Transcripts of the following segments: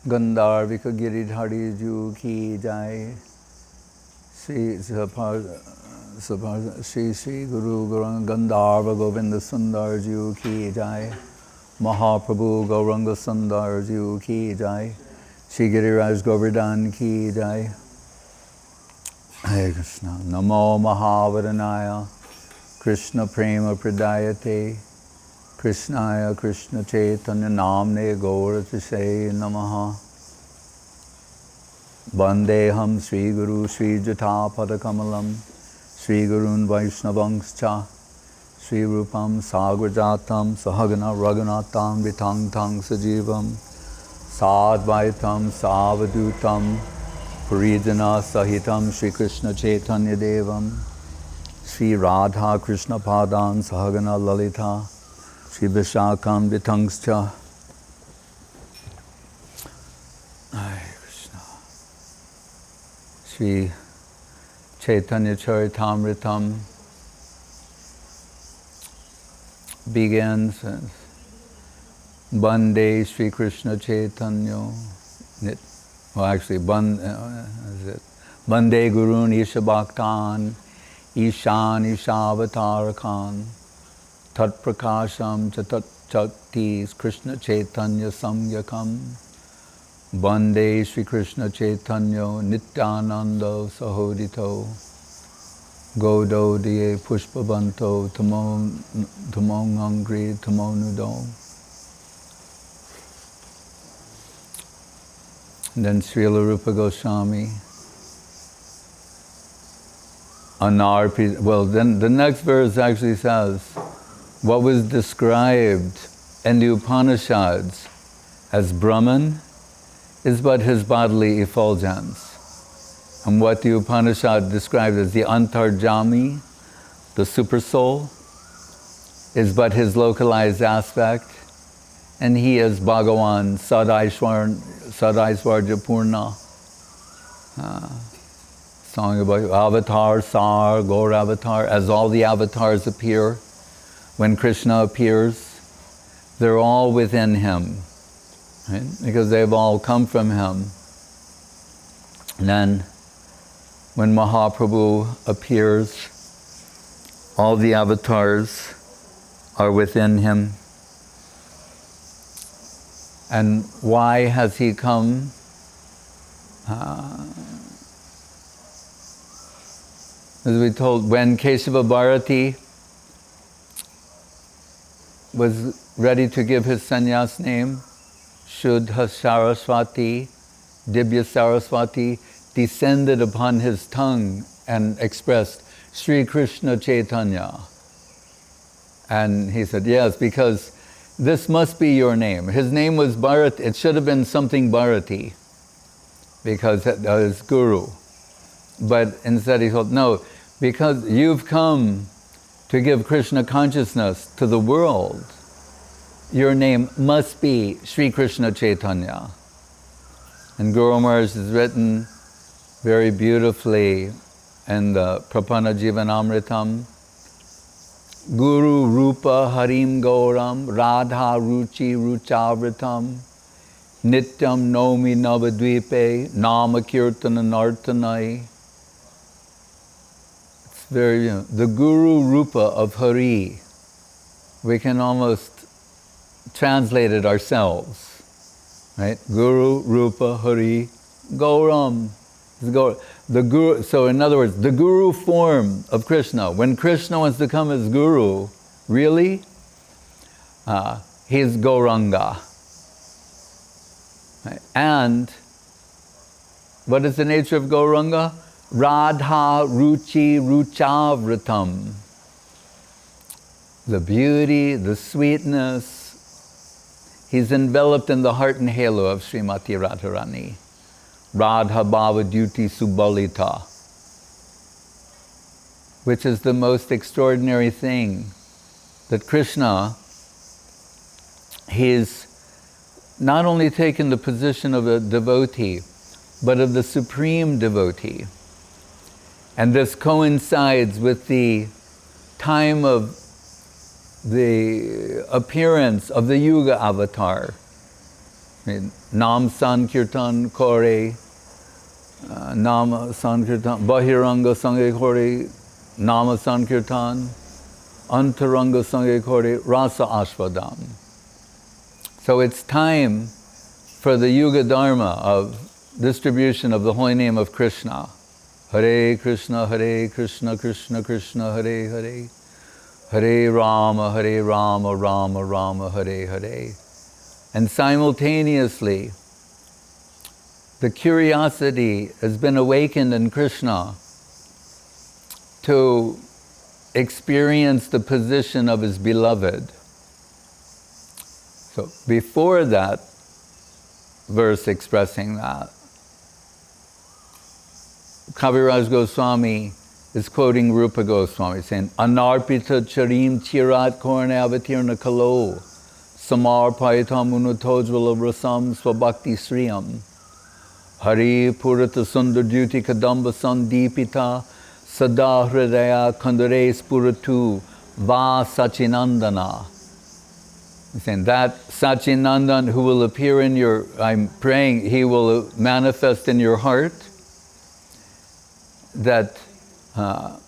Gandharvika Giridhari Ju Ki Jai. Sri Guru Gandharva Govinda Sundar Ju Ki Jai. Mahaprabhu Gauranga Sundar Ju Ki Jai. Shri Giriraj Govardhan Ki Jai. Hare Krishna. Namo Mahavaranaya. Krishna Prema Pradayate. Krishnaya Krishna Chaitanya Namne Gaura Tishe Namaha. Vandeham Sri Guru Sri Jata Padakamalam. Sri Gurun Vaishnavangscha. Sri Rupam Sagrajatam Sahagana Raghunatam Vitang Tang Sajivam. Sadvaitam Savadhutam Purijana Sahitam Sri Krishna Chaitanya Devam. Sri Radha Krishna Padan Sahagana Lalita. Sri Vishakam Vitangscha. Hare Krishna. Sri Chaitanya Charitamritam begins as Bande Sri Krishna Chaitanya. Well, actually, Bande Gurun Isha Bhaktan Ishan Ishavatarakan Tat Prakasham Chatat Chaktis Krishna Chaitanya Samyakam Bande Sri Krishna Chaitanya Nityananda Sahodito Godo Diye Pushpabanto Tamong Angri Tamonudo. Then Srila Rupa Goswami Anarpi. Well, then the next verse actually says what was described in the Upanishads as Brahman is but his bodily effulgence. And what the Upanishad described as the Antarjami, the supersoul, is but his localized aspect. And he is Bhagavan Sadaishwarja Purna. Song about Avatar, Sar, Gaur Avatar, as all the avatars appear. When Krishna appears, they're all within him, right? Because they've all come from him. And then when Mahaprabhu appears, all the avatars are within him. And why has he come? As we told, when Kesava Bharati was ready to give his sannyas name, Shuddha Saraswati, Dibya Saraswati, descended upon his tongue and expressed Sri Krishna Chaitanya. And he said, yes, because this must be your name. His name was Bharati. It should have been something Bharati, because that was Guru. But instead he thought, no, because you've come to give Krishna consciousness to the world, your name must be Sri Krishna Chaitanya. And Guru Maharaj has written very beautifully in the Prapanna Jivanamritam, Guru Rupa Harim Gauram Radha Ruchi Ruchavritam Nityam Nomi Navadvipe Nama Kirtana Nartanai. It's very, the Guru Rupa of Hari. We can almost translate it ourselves, right? Guru Rupa Hari Gauram. The Guru, so in other words, the Guru form of Krishna, when Krishna wants to come as Guru, really, he's Gauranga. Right? And what is the nature of Gauranga? Radha Ruchi Ruchavritam. The beauty, the sweetness. He's enveloped in the heart and halo of Srimati Radharani. Radha Bhava Duty Subalita, which is the most extraordinary thing, that Krishna, he's not only taken the position of a devotee, but of the supreme devotee. And this coincides with the time of the appearance of the Yuga avatar. Nam Sankirtan Kore, Nama Sankirtan, Bahiranga Sange Kore, Nama Sankirtan, Antaranga Sange Kore, Rasa Ashvadam. So it's time for the Yuga Dharma of distribution of the holy name of Krishna. Hare Krishna, Krishna Krishna, Hare Hare. Hare Rama, Rama Rama, Hare Hare. And simultaneously, the curiosity has been awakened in Krishna to experience the position of his beloved. So before that verse expressing that, Kaviraj Goswami is quoting Rupa Goswami, saying, Anarpita charim chirat korne avatirna kalo, samarpayitam unutojvala rasam swabhakti sriyam, hari purata sundar duti kadamba sandipita, sada hridaya kandare spuratu va sachinandana. He's saying that Sachinandan who will appear in your, I'm praying, he will manifest in your heart, that Hare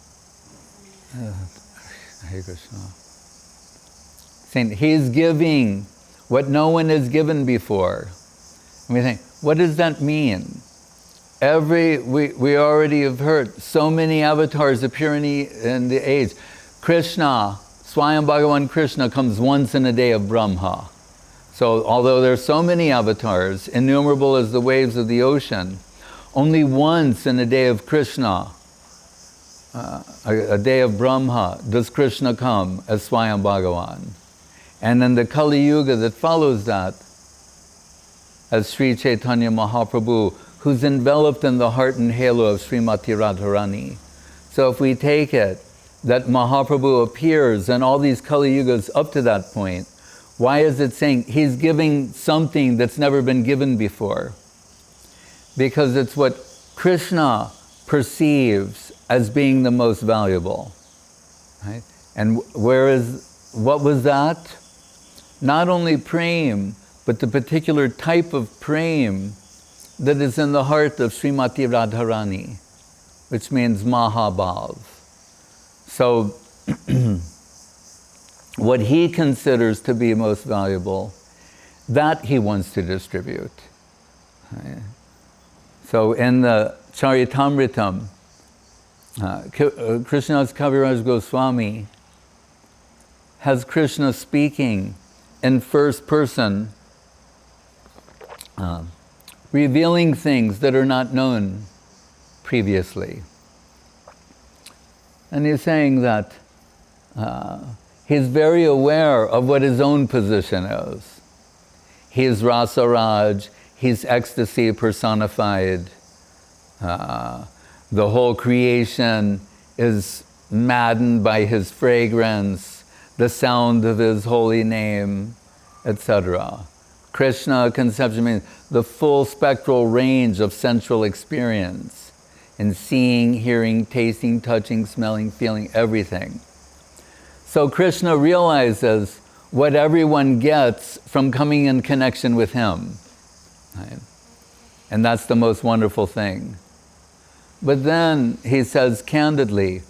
Krishna. Saying he's giving what no one has given before. And we think, what does that mean? We already have heard so many avatars appear in the age. Krishna, Swayam Bhagavan Krishna comes once in a day of Brahma. So although there are so many avatars, innumerable as the waves of the ocean, only once in a day of Krishna, a day of Brahma, does Krishna come as Swayam Bhagavan. And in the Kali Yuga that follows that, as Sri Chaitanya Mahaprabhu, who's enveloped in the heart and halo of Srimati Radharani. So if we take it that Mahaprabhu appears in all these Kali Yugas up to that point, why is it saying he's giving something that's never been given before? Because it's what Krishna perceives as being the most valuable, right? And what was that? Not only prem, but the particular type of prem that is in the heart of Srimati Radharani, which means Mahabhav. So, what he considers to be most valuable, that he wants to distribute. Right? So in the Charitamritam, Krishna's Kaviraj Goswami has Krishna speaking in first person, revealing things that are not known previously. And he's saying that he's very aware of what his own position is. He's Rasaraj, he's ecstasy personified. The whole creation is maddened by his fragrance, the sound of his holy name, etc. Krishna conception means the full spectral range of sensual experience in seeing, hearing, tasting, touching, smelling, feeling, everything. So Krishna realizes what everyone gets from coming in connection with him. Right? And that's the most wonderful thing. But then he says candidly,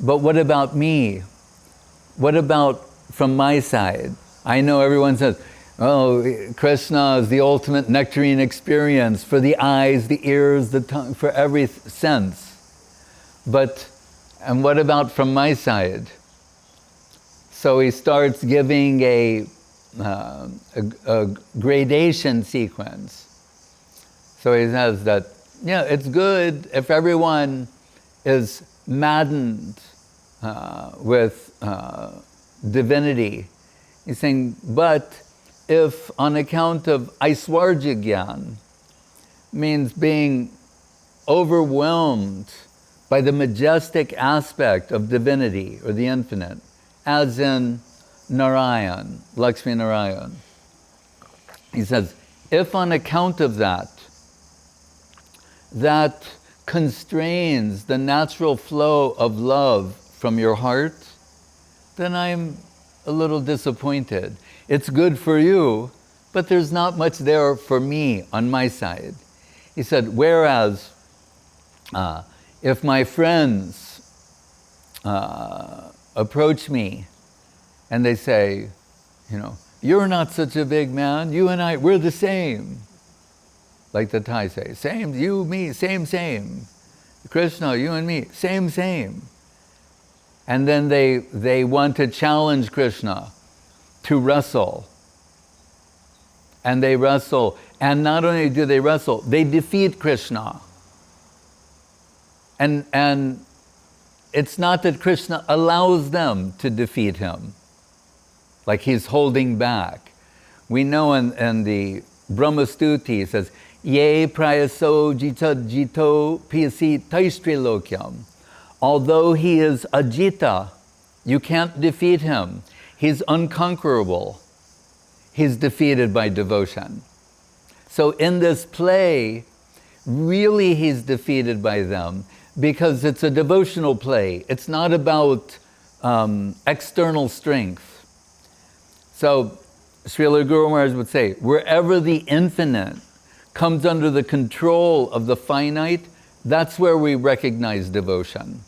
but what about me? What about from my side? I know everyone says, oh, Krishna is the ultimate nectarine experience for the eyes, the ears, the tongue, for every sense. But, and what about from my side? So he starts giving a gradation sequence. So he says that, yeah, it's good if everyone is maddened with divinity. He's saying, but if on account of Aiswarja Gyan, means being overwhelmed by the majestic aspect of divinity or the infinite, as in Narayan, Lakshmi Narayan. He says, if on account of that constrains the natural flow of love from your heart, then I'm a little disappointed. It's good for you but there's not much there for me on my side. He said, whereas if my friends approach me and they say, you're not such a big man, you and I, we're the same. Like the Thai say, same, you, me, same. Krishna, you and me, same. And then they want to challenge Krishna to wrestle. And they wrestle. And not only do they wrestle, they defeat Krishna. And it's not that Krishna allows them to defeat him, like he's holding back. We know in the Brahmastuti, it says, Ye prayaso jito piyasi taistrilokyam. Although he is ajita, you can't defeat him. He's unconquerable. He's defeated by devotion. So in this play, really he's defeated by them because it's a devotional play. It's not about external strength. So Srila Guru Maharaj would say, wherever the infinite comes under the control of the finite, that's where we recognize devotion.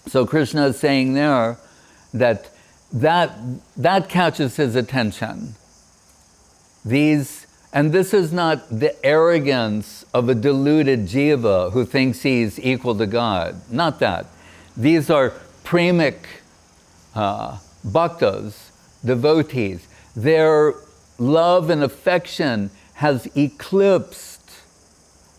So Krishna is saying there that catches his attention. And this is not the arrogance of a deluded jiva who thinks he's equal to God. Not that. These are premik bhaktas, devotees. Their love and affection has eclipsed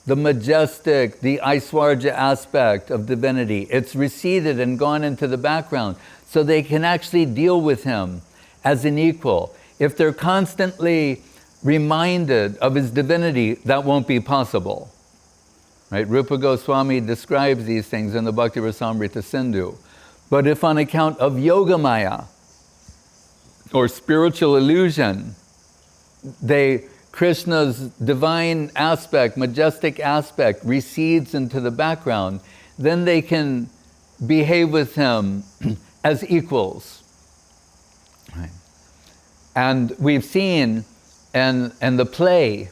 the majestic, the Aishwarya aspect of divinity. It's receded and gone into the background, so they can actually deal with him as an equal. If they're constantly reminded of his divinity, that won't be possible. Right? Rupa Goswami describes these things in the Bhakti Rasamrita Sindhu. But if on account of yogamaya, or spiritual illusion, Krishna's divine aspect, majestic aspect, recedes into the background, then they can behave with him as equals. Right. And we've seen in the play,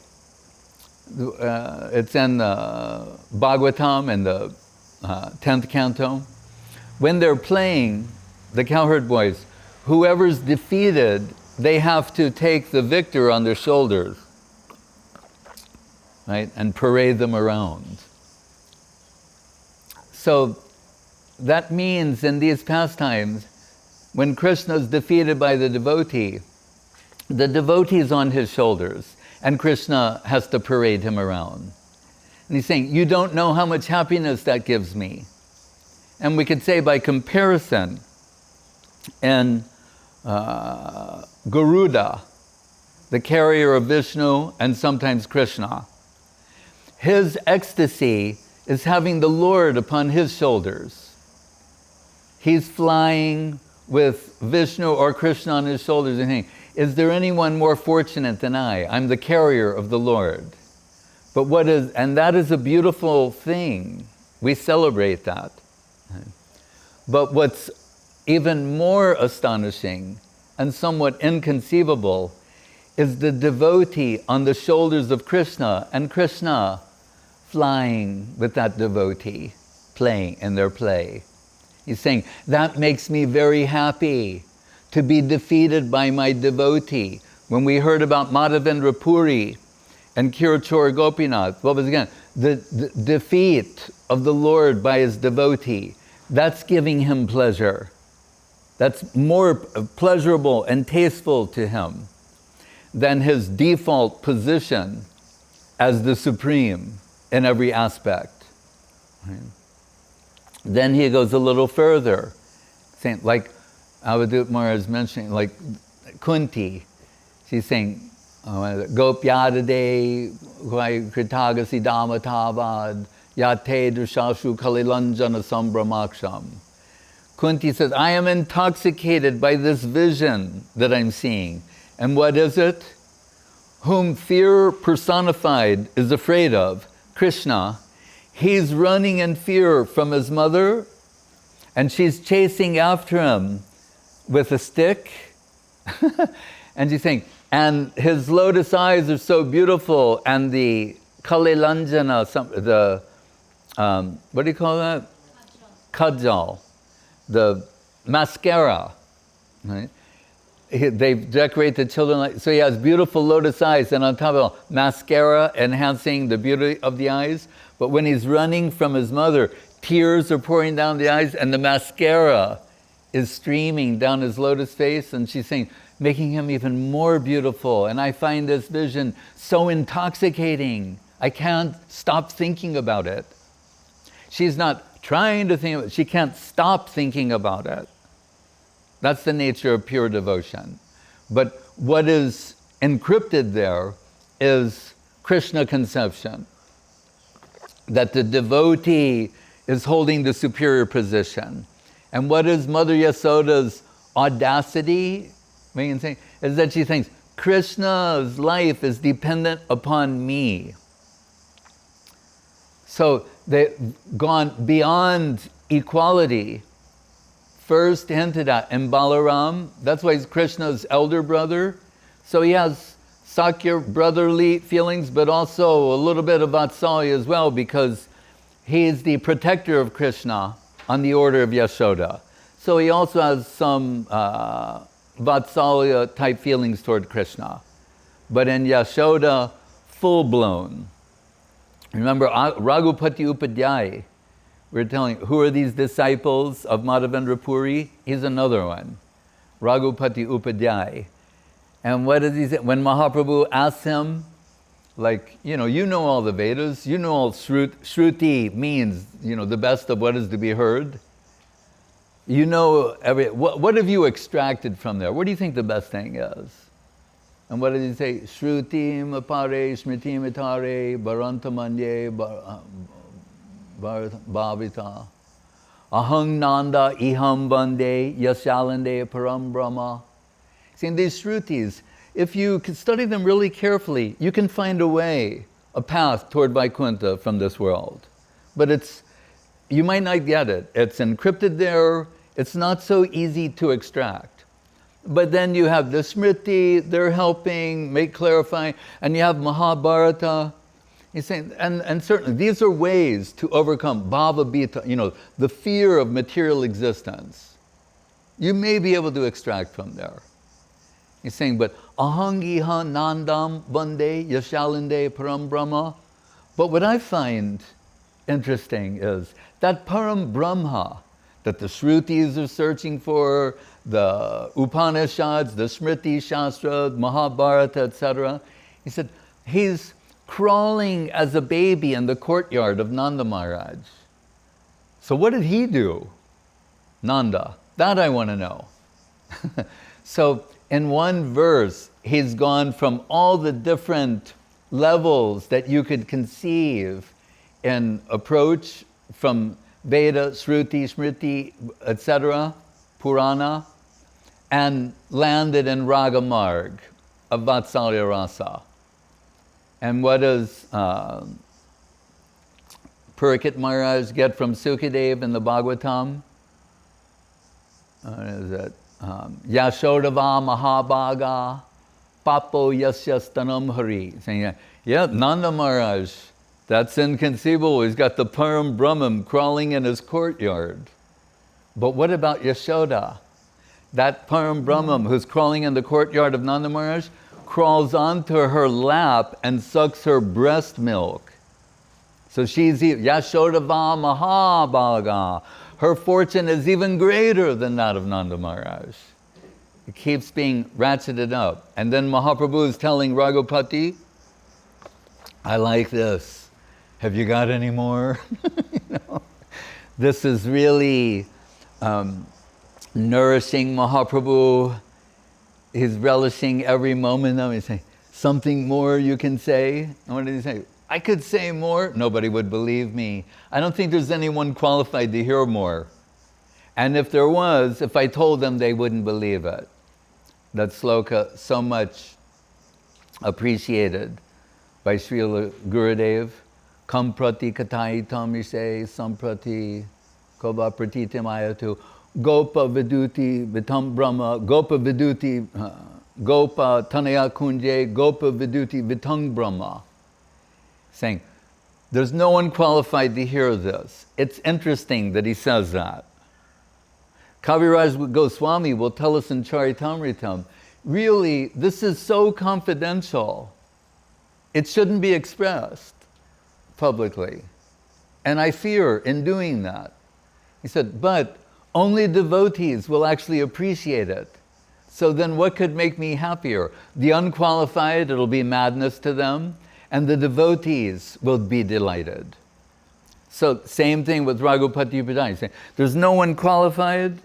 it's in Bhagavatam in the 10th canto, when they're playing, the cowherd boys, whoever's defeated, they have to take the victor on their shoulders, right, and parade them around. So that means in these pastimes, when Krishna is defeated by the devotee is on his shoulders, and Krishna has to parade him around. And he's saying, you don't know how much happiness that gives me. And we could say by comparison, in Garuda, the carrier of Vishnu and sometimes Krishna, his ecstasy is having the Lord upon his shoulders. He's flying with Vishnu or Krishna on his shoulders and saying, is there anyone more fortunate than I? I'm the carrier of the Lord. And that is a beautiful thing. We celebrate that. But what's even more astonishing and somewhat inconceivable is the devotee on the shoulders of Krishna, and Krishna flying with that devotee, playing in their play. He's saying, that makes me very happy to be defeated by my devotee. When we heard about Madhavendra Puri and Kirachor Gopinath, what was again? The defeat of the Lord by his devotee. That's giving him pleasure. That's more pleasurable and tasteful to him than his default position as the supreme in every aspect. Right? Then he goes a little further, saying, like Avadhut Maharaj is mentioning, like Kunti, she's saying, Gopyadade Kritagasi Damatavad Yate Dushashu Kalilanjana Sambраmaksham. Kunti says, I am intoxicated by this vision that I'm seeing. And what is it? Whom fear personified is afraid of, Krishna. He's running in fear from his mother, and she's chasing after him with a stick. And she's saying, And his lotus eyes are so beautiful, and the kalilanjana, what do you call that? Kajal, the mascara, right? They decorate the children like, so he has beautiful lotus eyes, and on top of it, mascara enhancing the beauty of the eyes. But when he's running from his mother, tears are pouring down the eyes, and the mascara is streaming down his lotus face, and she's saying, making him even more beautiful. And I find this vision so intoxicating. I can't stop thinking about it. She's not trying to think about it. She can't stop thinking about it. That's the nature of pure devotion. But what is encrypted there is Krishna conception. That the devotee is holding the superior position. And what is Mother Yasoda's audacity? Is that she thinks, Krishna's life is dependent upon me. So they've gone beyond equality. First hinted at in Balaram, that's why he's Krishna's elder brother. So he has Sakya brotherly feelings, but also a little bit of Vatsalya as well, because he is the protector of Krishna on the order of Yashoda. So he also has some Vatsalya type feelings toward Krishna. But in Yashoda, full blown. Remember Raghupati Upadhyay, we're telling, who are these disciples of Madhavendra Puri? He's another one, Raghupati Upadhyay. And what does he say? When Mahaprabhu asks him, like, you know all the Vedas, you know all Shruti means, the best of what is to be heard. You know, what have you extracted from there? What do you think the best thing is? And what did he say? Shrutim apare, smritim itare, barantamanye, bhavita. Ahang nanda iham bande, yasyalande param brahma. See, in these Shrutis, if you can study them really carefully, you can find a way, a path toward Vaikuntha from this world. But you might not get it. It's encrypted there. It's not so easy to extract. But then you have the Smriti, they're helping, clarifying, and you have Mahabharata. He's saying, and certainly these are ways to overcome bhava bhita, the fear of material existence. You may be able to extract from there. He's saying, but ahangiha nandam bande yashalinde param brahma. But what I find interesting is that param brahma that the Shrutis are searching for, the Upanishads, the Smriti Shastra, Mahabharata, etc. He said, he's crawling as a baby in the courtyard of Nanda Maharaj. So what did he do? Nanda, that I want to know. So in one verse, he's gone from all the different levels that you could conceive in approach from Veda, Shruti, Smriti, etc., Purana, and landed in Raga Marg of Vatsalya Rasa. And what does Purikit Maharaj get from Sukadev in the Bhagavatam? What is it? Yashodava Mahabhaga Papo Yasyastanam Hari. Saying, yeah, Nanda Maharaj, that's inconceivable. He's got the Param Brahman crawling in his courtyard. But what about Yashoda? That Param Brahman who's crawling in the courtyard of Nanda Maharaj crawls onto her lap and sucks her breast milk. So she's Yashodava Mahabhaga. Her fortune is even greater than that of Nanda Maharaj. It keeps being ratcheted up. And then Mahaprabhu is telling Raghupati, I like this. Have you got any more? This is really nourishing Mahaprabhu. He's relishing every moment of it. He's saying, something more you can say? And what did he say? I could say more. Nobody would believe me. I don't think there's anyone qualified to hear more. And if there was, if I told them, they wouldn't believe it. That sloka, so much appreciated by Srila Gurudev. Kam prati katai tamise samprati koba pratitim ayatu gopa viduti vitam brahma gopa viduti Gopa Tanaya Kunje Gopa Viduti Vitang Brahma. Saying, there's no one qualified to hear this. It's interesting that he says that. Kaviraj Goswami will tell us in Charitamritam, really, this is so confidential. It shouldn't be expressed publicly. And I fear in doing that. He said, but only devotees will actually appreciate it. So then what could make me happier? The unqualified, it'll be madness to them, and the devotees will be delighted. So same thing with Raghupati Upadhyaya, saying, there's no one qualified,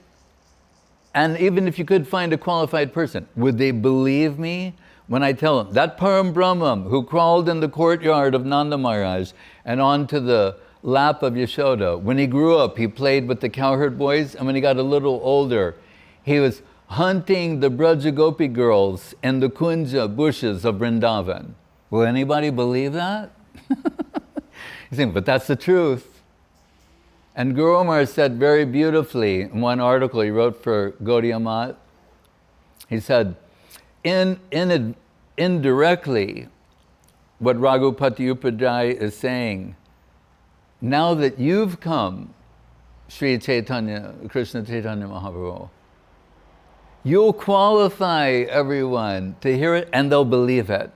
and even if you could find a qualified person, would they believe me when I tell them, that Param Brahman who crawled in the courtyard of Nanda Maharaj and onto the lap of Yashoda, when he grew up, he played with the cowherd boys, and when he got a little older, he was hunting the Braja Gopi girls in the Kunja bushes of Vrindavan. Will anybody believe that? He's saying, but that's the truth. And Guru Maharaj said very beautifully in one article he wrote for Gaudiya Math, he said, indirectly, what Raghupati Upadhyaya is saying, now that you've come, Sri Chaitanya, Krishna Chaitanya Mahaprabhu, you'll qualify everyone to hear it and they'll believe it.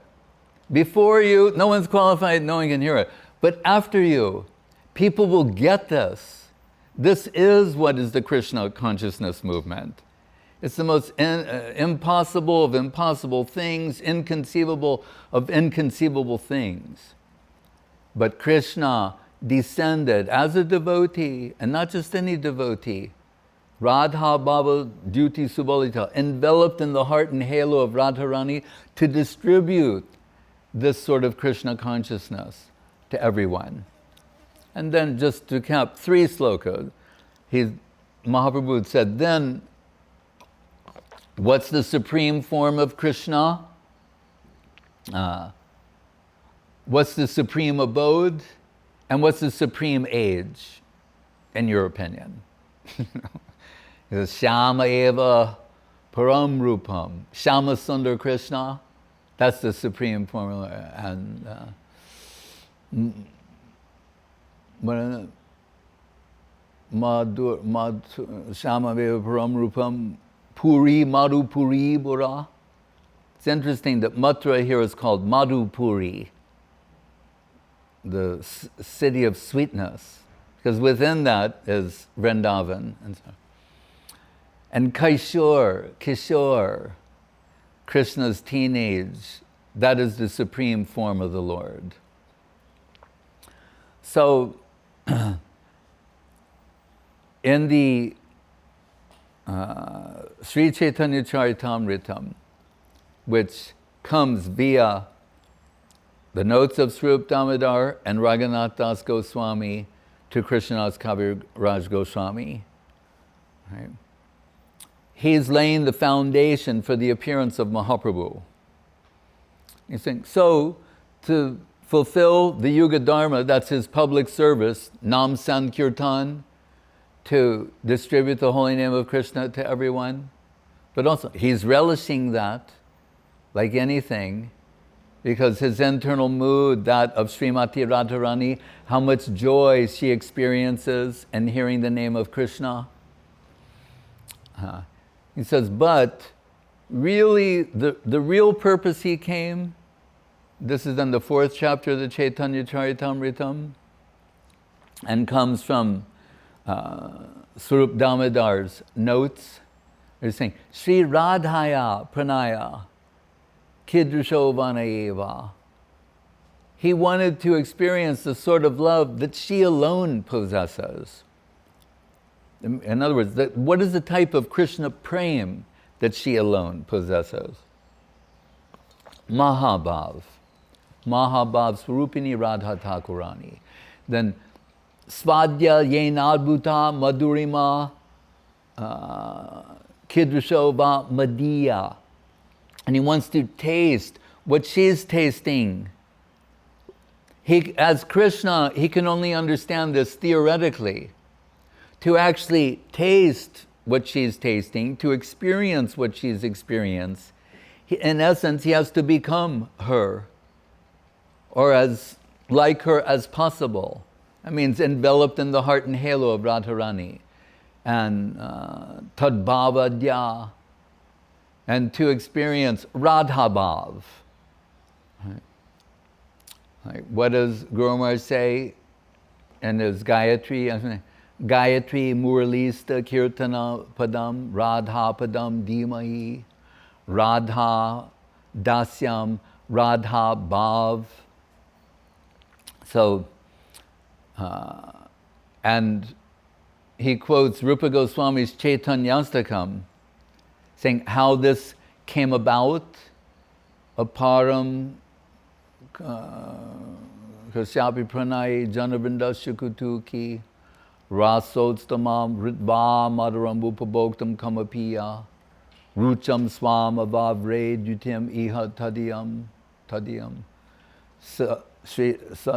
Before you, no one's qualified, no one can hear it. But after you, people will get this. This is what is the Krishna consciousness movement. It's the most impossible of impossible things, inconceivable of inconceivable things. But Krishna descended as a devotee, and not just any devotee, Radha Baba Duty Subalita, enveloped in the heart and halo of Radharani to distribute this sort of Krishna consciousness to everyone. And then just to cap 3 slokas, Mahaprabhu said, then what's the supreme form of Krishna? What's the supreme abode? And what's the supreme age, in your opinion? He says, Shama eva param rupam. Shama Sundar Krishna, that's the supreme formula. And Shama eva param rupam puri madhu puri bura. It's interesting that Mathura here is called Madhupuri, the city of sweetness, because within that is Vrindavan and so on. And Kishore, Krishna's teenage, that is the supreme form of the Lord. So, in the Sri Chaitanya Charitamritam, which comes via the notes of Swarup Damodar and Raghunath Das Goswami to Krishnadas Kaviraj Goswami, right? He's laying the foundation for the appearance of Mahaprabhu. He's saying, so to fulfill the Yuga Dharma, that's his public service, Nam Sankirtan, to distribute the holy name of Krishna to everyone. But also, he's relishing that, like anything, because his internal mood, that of Srimati Radharani, how much joy she experiences in hearing the name of Krishna. He says, but really, the real purpose he came, this is in the 4th chapter of the Chaitanya Charitamritam, and comes from Swarup Damodar's notes. They're saying, Sri Radhaya Pranaya Kidrushovana Eva. He wanted to experience the sort of love that she alone possesses. In other words, what is the type of Krishna prem that she alone possesses? Mahabhav. Mahabhav Swarupini Radha Thakurani. Then Svadya Yenadbhuta Madhurima Kidrushova Madhya. And he wants to taste what she's tasting. As Krishna, he can only understand this theoretically. To actually taste what she's tasting, to experience what she's experienced, in essence, he has to become her, or as like her as possible. That means enveloped in the heart and halo of Radharani. And Tadbhavadya, and to experience Radhabhav. Right? Like, what does Guru Maharaj say in his Gayatri? Gayatri Muralista Kirtana Padam Radha Padam Dhimahi Radha Dasyam Radha Bhav. So, and he quotes Rupa Goswami's Chaitanyastakam, saying how this came about. Aparam Kasyapi Pranai Janavrinda Shukutuki Rasodsthamam Ritva Madaram Upabhoktam Kamapiya Rucham Swam Avavre Dutim Iha Tadiyam Sa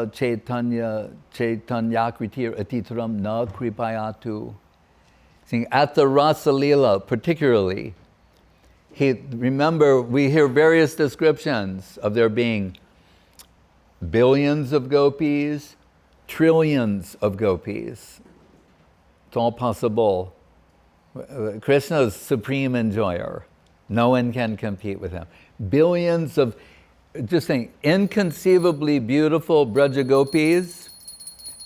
Chaitanya Kritir Atitaram Na Kripayatu. Saying at the Rasa Leela particularly, remember, we hear various descriptions of there being billions of gopis, trillions of gopis. It's all possible. Krishna is supreme enjoyer. No one can compete with him. Billions of, just think, inconceivably beautiful Braja gopis,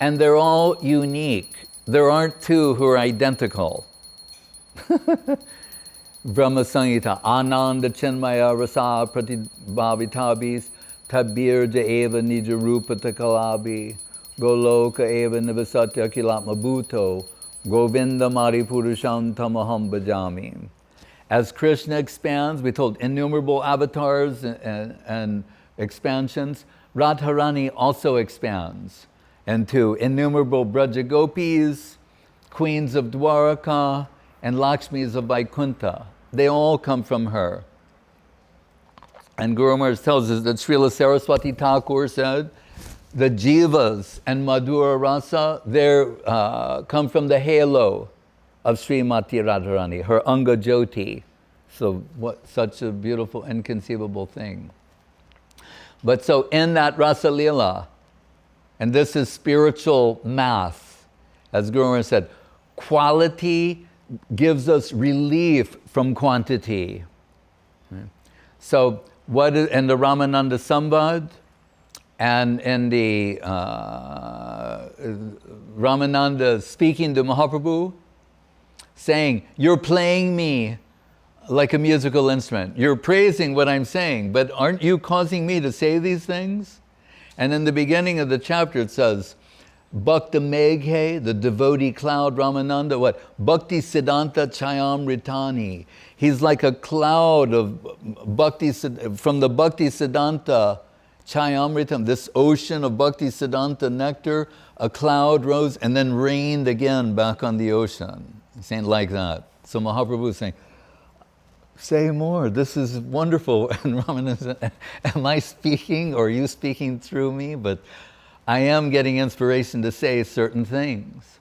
and they're all unique. There aren't two who are identical. Brahma Samhita, Ananda Chinmaya Rasa Pratibhavitabis, Tabir Eva Nija Rupa Takalabi, Goloka Eva Nivasatya Kilatma Bhuto, Govinda Mari Purusham Tamaham Bhajami. As Krishna expands, we told innumerable avatars and expansions, Radharani also expands into innumerable Braja Gopis, queens of Dwaraka, and Lakshmis of Vaikuntha. They all come from her. And Guru Maharaj tells us that Srila Saraswati Thakur said, the jivas and Madhura Rasa, they come from the halo of Srimati Radharani, her Anga Jyoti. So what such a beautiful, inconceivable thing. But so in that Rasa Leela, and this is spiritual math, as Guru Maharaj said, quality gives us relief from quantity. So what is, in the Ramananda Sambad and in the Ramananda speaking to Mahaprabhu, saying, you're playing me like a musical instrument. You're praising what I'm saying, but aren't you causing me to say these things? And in the beginning of the chapter it says, Bhakta Meghe, the devotee cloud, Ramananda, what? Bhakti Siddhanta Chayam Ritani. He's like a cloud of Bhakti, from the Bhakti Siddhanta Chayam Ritam, this ocean of Bhakti Siddhanta nectar, a cloud rose and then rained again back on the ocean. Saying like that. So Mahaprabhu is saying, say more, this is wonderful. And Ramananda said, am I speaking or are you speaking through me? But I am getting inspiration to say certain things.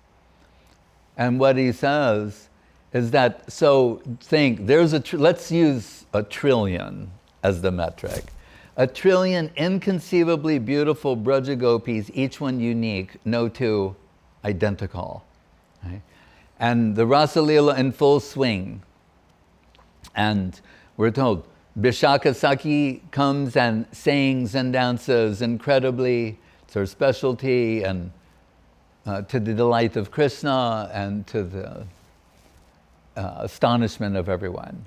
And what he says is that, so think, there's let's use a trillion as the metric. A trillion inconceivably beautiful Braja Gopis, each one unique, no two identical. Right? And the Rasa Leela in full swing. And we're told, Vishaka Saki comes and sings and dances incredibly. It's her specialty, and to the delight of Krishna and to the astonishment of everyone.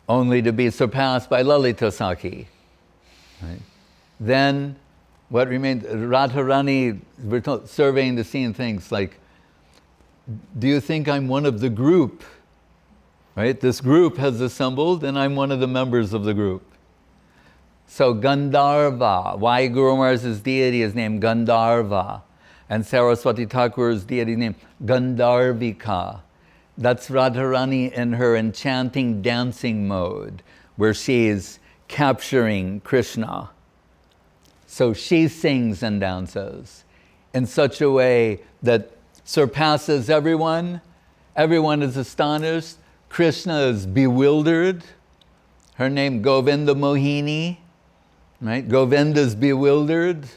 Only to be surpassed by Lalita Saki. Right? Then, what remains, Radharani, we're told, surveying the scene, thinks like, do you think I'm one of the group? Right? This group has assembled and I'm one of the members of the group. So Gandharva, why Guru Maharaj's deity is named Gandharva, and Saraswati Thakur's deity named Gandharvika. That's Radharani in her enchanting dancing mode, where she's capturing Krishna. So she sings and dances in such a way that surpasses everyone. Everyone is astonished. Krishna is bewildered. Her name Govinda Mohini, right? Govinda's bewildered.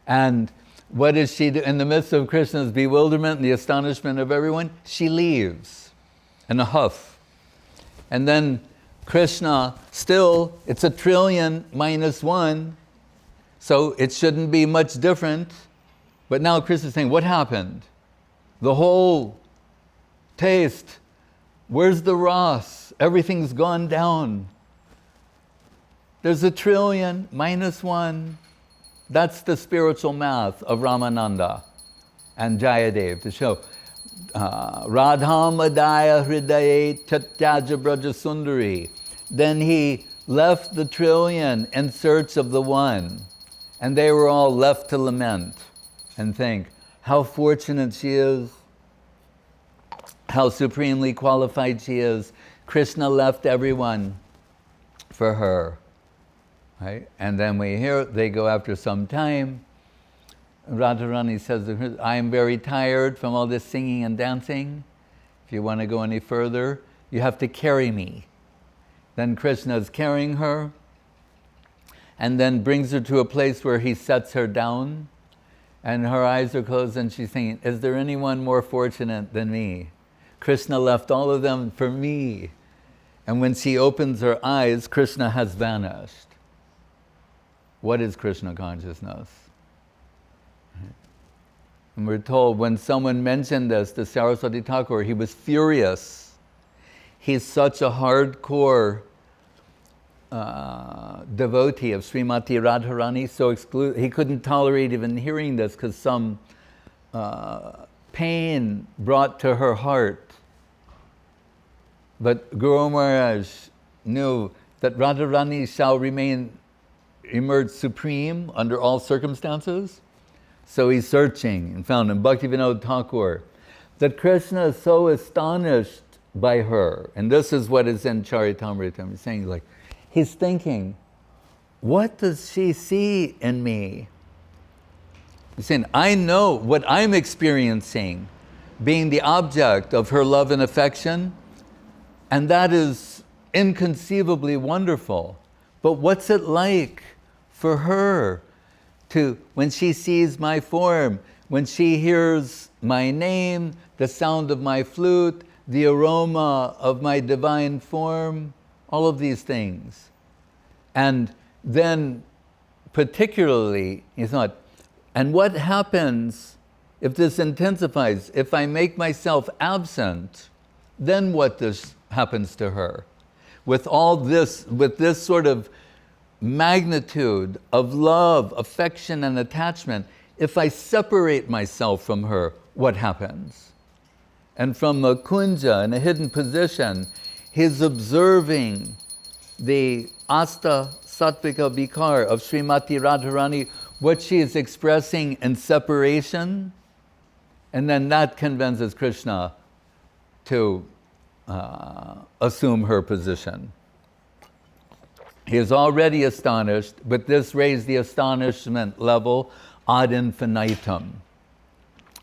And what does she do? In the midst of Krishna's bewilderment and the astonishment of everyone, she leaves in a huff. And then Krishna, still, it's 1 trillion minus 1, so it shouldn't be much different. But now Krishna's saying, what happened? The whole taste, where's the ras? Everything's gone down. There's 1 trillion minus 1. That's the spiritual math of Ramananda and Jayadev to show Radhamadaya Hridaye Tatyaja Braja Sundari. Then he left the trillion in search of the one, and they were all left to lament and think how fortunate she is, how supremely qualified she is. Krishna left everyone for her. Right? And then we hear they go after some time. Radharani says to her, I am very tired from all this singing and dancing. If you want to go any further, you have to carry me. Then Krishna is carrying her and then brings her to a place where he sets her down and her eyes are closed and she's thinking, is there anyone more fortunate than me? Krishna left all of them for me. And when she opens her eyes, Krishna has vanished. What is Krishna consciousness? And we're told when someone mentioned this to Saraswati Thakur, he was furious. He's such a hardcore devotee of Srimati Radharani, so he couldn't tolerate even hearing this because some pain brought to her heart. But Guru Maharaj knew that Radharani shall emerge supreme under all circumstances. So he's searching and found in Bhaktivinoda Thakur that Krishna is so astonished by her. And this is what is in Charitamrita. He's saying, like, he's thinking, what does she see in me? He's saying, I know what I'm experiencing, being the object of her love and affection, and that is inconceivably wonderful. But what's it like for her to, when she sees my form, when she hears my name, the sound of my flute, the aroma of my divine form, all of these things. And then particularly, he thought, and what happens if this intensifies? If I make myself absent, then what happens to her? With all this, with this sort of magnitude of love, affection, and attachment, if I separate myself from her, what happens? And from a kunja, in a hidden position, he's observing the asta sattvika vikar of Srimati Radharani, what she is expressing in separation, and then that convinces Krishna to assume her position. He is already astonished, but this raised the astonishment level ad infinitum.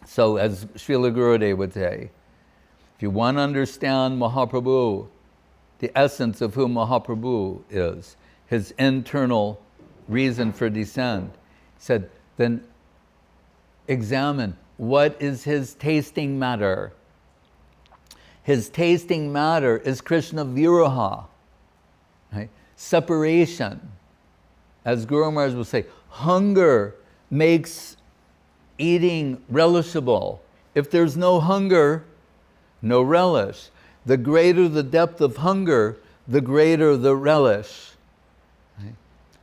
So as Srila Gurudev would say, if you want to understand Mahaprabhu, the essence of who Mahaprabhu is, his internal reason for descent, he said, then examine what is his tasting matter. His tasting matter is Krishna Viraha, right? Separation. As Guru Maharaj will say, hunger makes eating relishable. If there's no hunger, no relish. The greater the depth of hunger, the greater the relish. Right?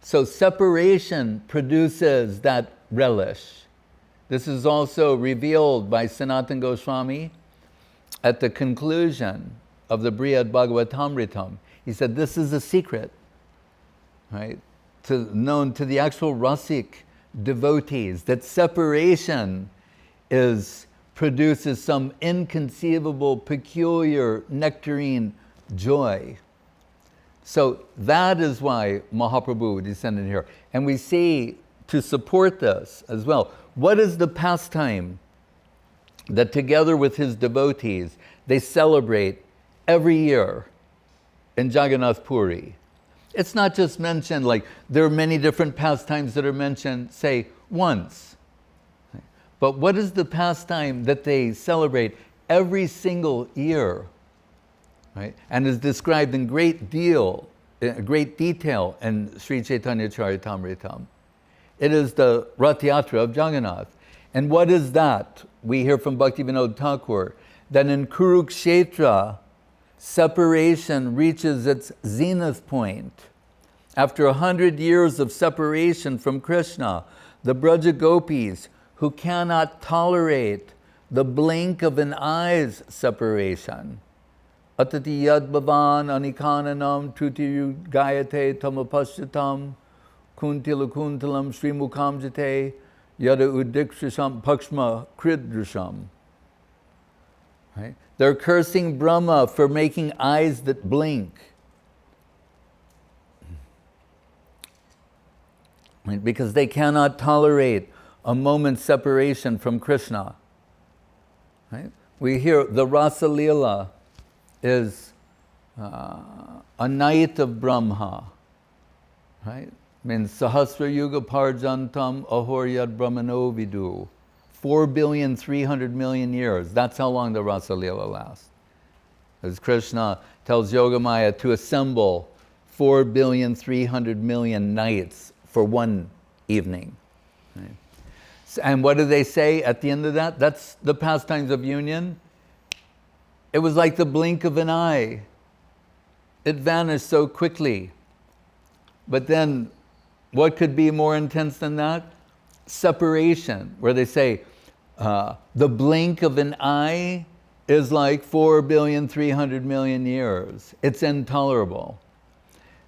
So separation produces that relish. This is also revealed by Sanatana Goswami at the conclusion of the Brihad Bhagavatamritam. He said, this is a secret, right? Known to the actual Rasik devotees, that separation produces some inconceivable, peculiar, nectarine joy. So that is why Mahaprabhu descended here. And we see, to support this as well, what is the pastime that together with his devotees, they celebrate every year? in Jagannath Puri. It's not just mentioned like there are many different pastimes that are mentioned, say, once. But what is the pastime that they celebrate every single year? Right? And is described in great detail in Sri Chaitanya Charitamritam. It is the Rath Yatra of Jagannath. And what is that? We hear from Bhaktivinoda Thakur that in Kurukshetra, separation reaches its zenith point. After 100 years of separation from Krishna, the Braja Gopis, who cannot tolerate the blink of an eye's separation, Atati yad bhavan anikananam trutiyu gayate tamapashyatam kuntilakuntalam srimukam jate yada udikshasham pakshma kridrasham. Right? They're cursing Brahma for making eyes that blink. Right? Because they cannot tolerate a moment's separation from Krishna. Right? We hear the Rasa Leela is a night of Brahma. Right? Means Sahasra Yuga Parjantam Ahoryad Brahmano Vidu. 4,300,000,000 years. That's how long the Rasa Leela lasts. As Krishna tells Yogamaya to assemble 4,300,000,000 nights for one evening. Right? And what do they say at the end of that? That's the pastimes of union. It was like the blink of an eye. It vanished so quickly. But then, what could be more intense than that? Separation, where they say, the blink of an eye is like 4,300,000,000 years. It's intolerable.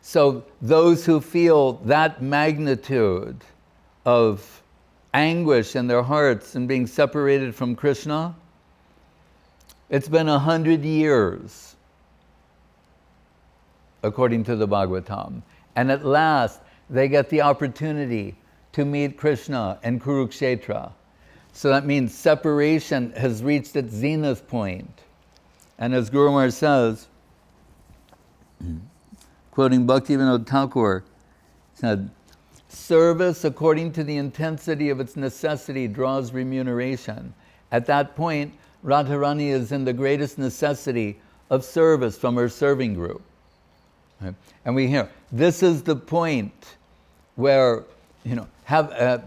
So those who feel that magnitude of anguish in their hearts and being separated from Krishna, it's been 100 years, according to the Bhagavatam. And at last, they get the opportunity to meet Krishna in Kurukshetra. So that means separation has reached its zenith point. And as Guru Maharaj says, quoting Bhaktivinoda Thakur, said, service according to the intensity of its necessity draws remuneration. At that point, Radharani is in the greatest necessity of service from her serving group. Right? And we hear, this is the point where,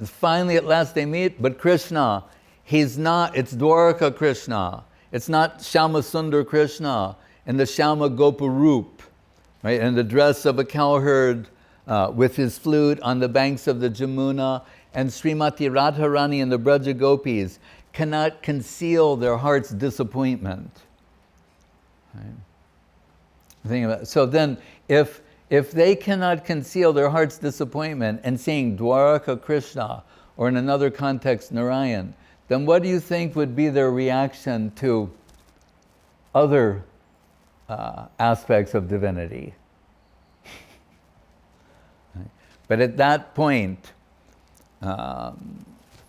finally at last they meet, but Krishna, he's not, it's Dwaraka Krishna. It's not Shama Sundar Krishna in the Shama Gopa Roop, right? In the dress of a cowherd with his flute on the banks of the Jamuna, and Srimati Radharani and the Braja Gopis cannot conceal their heart's disappointment. Right? Think about it. So then, if they cannot conceal their heart's disappointment and seeing Dwaraka Krishna, or in another context, Narayan, then what do you think would be their reaction to other aspects of divinity? Right? But at that point,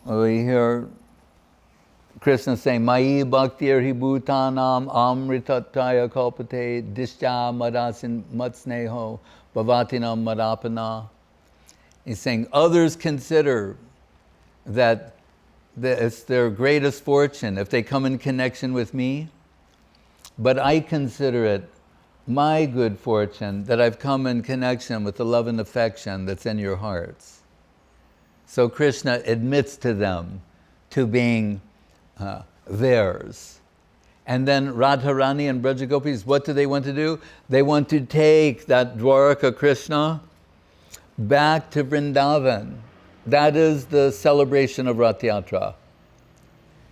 we hear Krishna saying, Mai bhaktir hi bhutanam amritataya kalpate dishya madasin matsneho bhavatinam madapana. He's saying, others consider that it's their greatest fortune if they come in connection with me, but I consider it my good fortune that I've come in connection with the love and affection that's in your hearts. So Krishna admits to them to being theirs. And then Radharani and Braja Gopis, what do they want to do? They want to take that Dwaraka Krishna back to Vrindavan. That is the celebration of Rath Yatra.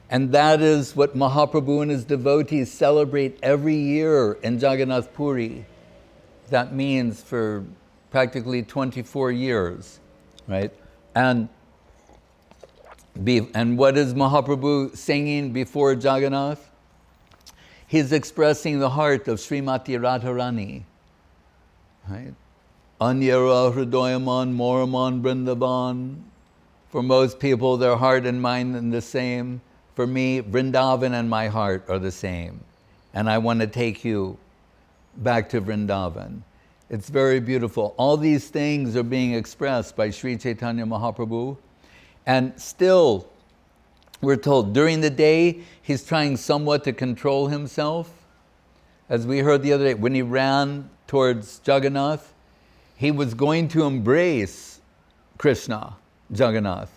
And that is what Mahaprabhu and his devotees celebrate every year in Jagannath Puri. That means for practically 24 years, right? And what is Mahaprabhu singing before Jagannath? He's expressing the heart of Srimati Radharani, right? Anyara Hridayaman Moraman Vrindavan. For most people, their heart and mind are the same. For me, Vrindavan and my heart are the same. And I want to take you back to Vrindavan. It's very beautiful. All these things are being expressed by Sri Chaitanya Mahaprabhu. And still, we're told, during the day, he's trying somewhat to control himself. As we heard the other day, when he ran towards Jagannath, he was going to embrace Krishna, Jagannath.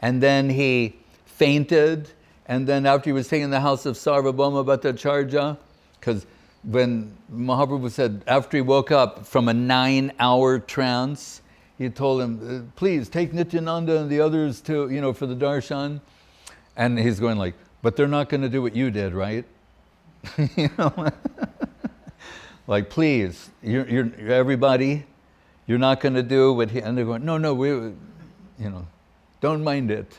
And then he fainted, and then after he was taken to the house of Sarvabhauma Bhattacharya, because when Mahaprabhu said, after he woke up from a 9-hour trance, he told him, please take Nityananda and the others to, for the darshan. And he's going like, but they're not going to do what you did, right? Like, please, you're everybody, you're not going to do what he, and they're going, no, we, don't mind it,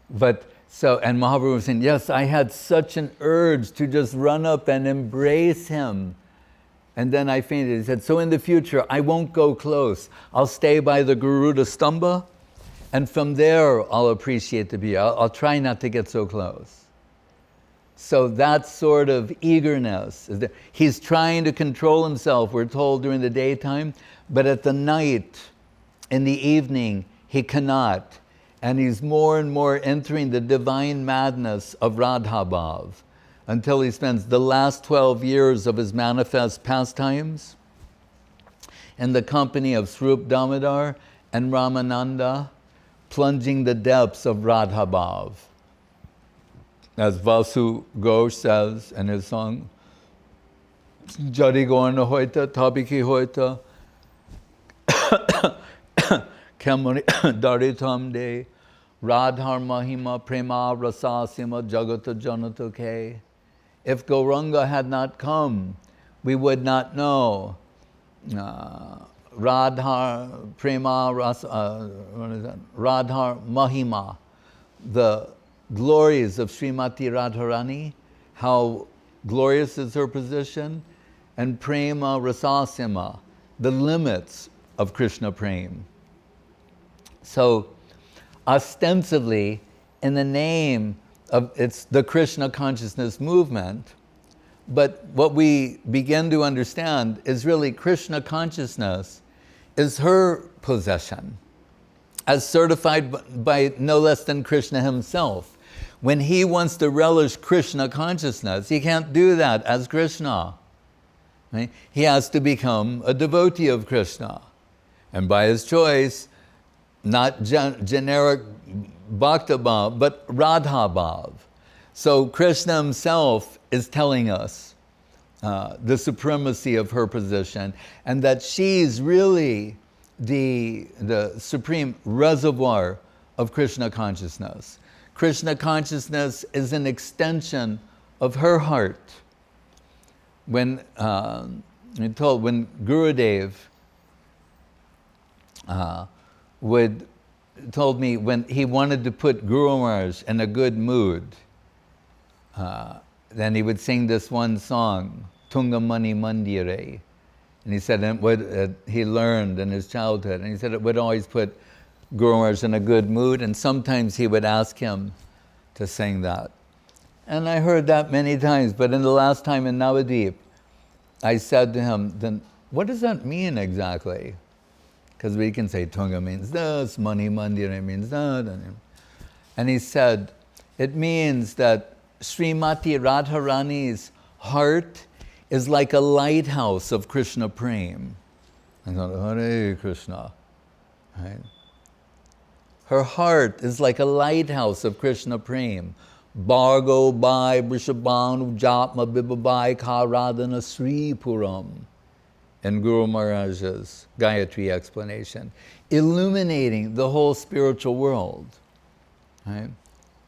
But so, and Mahaprabhu was saying, yes, I had such an urge to just run up and embrace him. And then I fainted. He said, so in the future, I won't go close. I'll stay by the Garuda Stamba, and from there, I'll appreciate the beauty. I'll try not to get so close. So that sort of eagerness, he's trying to control himself, we're told, during the daytime, but at the night, in the evening, he cannot. And he's more and more entering the divine madness of Radha Bhav until he spends the last 12 years of his manifest pastimes in the company of Swarup Damodar and Ramananda, plunging the depths of Radha Bhav. As Vasu Ghosh says in his song, Jari Gorna Hoita, Tabiki Hoita, Kemani Daritam De, Radhar Mahima Prema Rasasima Jagata Janata Ke. If Gauranga had not come, we would not know Radhar Prema Radhar Mahima, the glories of Srimati Radharani, how glorious is her position, and Prema Rasasima, the limits of Krishna Prem. So, ostensibly, in the name of, it's the Krishna consciousness movement, but what we begin to understand is really Krishna consciousness is her possession, as certified by no less than Krishna himself. When he wants to relish Krishna consciousness, he can't do that as Krishna. Right? He has to become a devotee of Krishna. And by his choice, not generic Bhakta Bhav, but Radha Bhav. So Krishna himself is telling us the supremacy of her position, and that she's really the supreme reservoir of Krishna consciousness. Krishna consciousness is an extension of her heart. When when Gurudev told me when he wanted to put Guru Maharaj in a good mood, then he would sing this one song, Tungamani Mandire. And he said what he learned in his childhood. And he said it would always put Guru Maharaj in a good mood, and sometimes he would ask him to sing that. And I heard that many times, but in the last time in Navadip, I said to him, then what does that mean exactly? Because we can say Tunga means this, Mani Mandira means that. And he said, it means that Srimati Radharani's heart is like a lighthouse of Krishna Prem. I thought, Hare Krishna. Right? Her heart is like a lighthouse of Krishna Prem. Bhargo Bai Vrishabhanu Japma Bibabai Karadana Sri Puram. In Guru Maharaj's Gayatri explanation, illuminating the whole spiritual world. Right?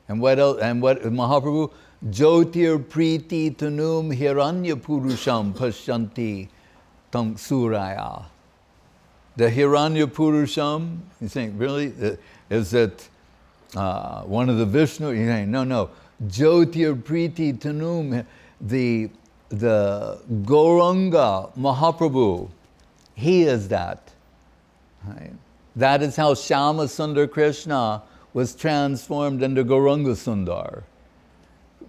And what else? And what Mahaprabhu? Jyotir Priti Tanum Hiranya Purusham Pashyanti Tam Suraya. The Hiranya Purusham, you think, really? Is it one of the Vishnu? You think, no. Jyotir Priti Tanum, the Gauranga Mahaprabhu, he is that. Right? That is how Shama Sundar Krishna was transformed into Gauranga Sundar.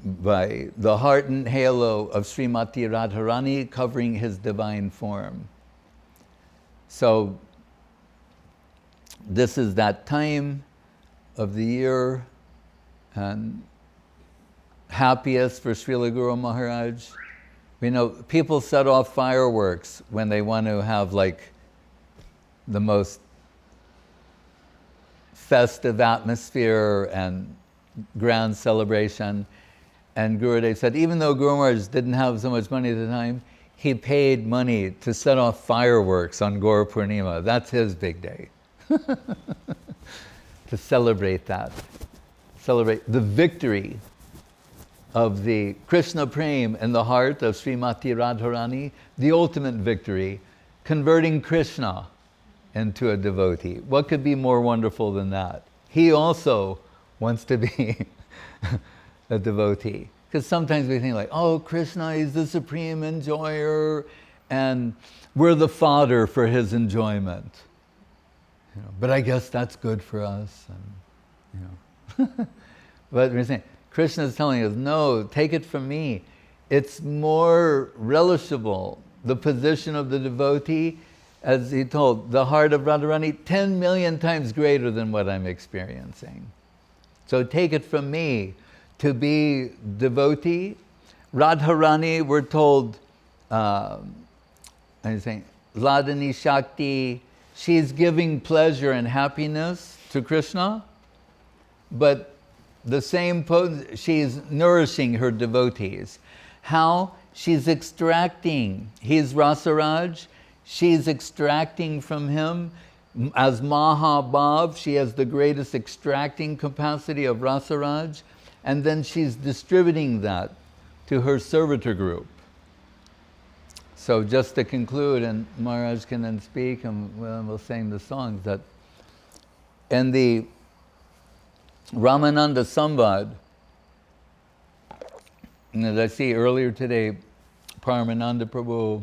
by the heart and halo of Srimati Radharani covering his divine form. So this is that time of the year and happiest for Srila Guru Maharaj. We know people set off fireworks when they want to have like the most festive atmosphere and grand celebration. And Gurudev said, even though Guru Maharaj didn't have so much money at the time, he paid money to set off fireworks on Gaura Purnima. That's his big day. To celebrate that. Celebrate the victory of the Krishna Prem in the heart of Srimati Radharani, the ultimate victory, converting Krishna into a devotee. What could be more wonderful than that? He also wants to be a devotee. Because sometimes we think like, oh, Krishna is the supreme enjoyer and we're the fodder for his enjoyment. You know, but I guess that's good for us. And, you know. But we're saying, Krishna is telling us, no, take it from me. It's more relishable, the position of the devotee, as he told, the heart of Radharani, 10 million times greater than what I'm experiencing. So take it from me, to be devotee. Radharani, we're told, I'm saying, Ladani Shakti, she's giving pleasure and happiness to Krishna, but the same she's nourishing her devotees. How? She's extracting. He's Rasaraj. She's extracting from him. As Mahabhav, she has the greatest extracting capacity of Rasaraj. And then she's distributing that to her servitor group. So just to conclude, and Maharaj can then speak, and we'll sing the songs, that in the Ramananda Samvad, and as I see earlier today, Paramananda Prabhu,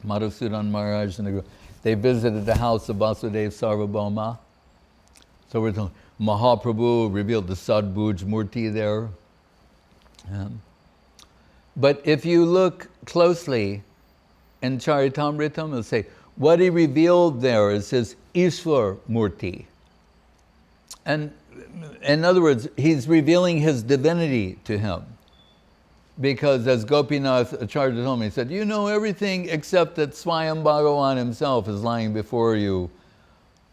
Madhusudan Maharaj, and they visited the house of Vasudeva Sarvabhauma. So we're talking, Mahaprabhu revealed the Sadbhuj Murti there. But if you look closely in Charitamritam, it'll say, what he revealed there is his Ishwar Murti. And in other words, he's revealing his divinity to him. Because as Gopinath Acharya told me, he said, you know everything except that Swayam Bhagavan himself is lying before you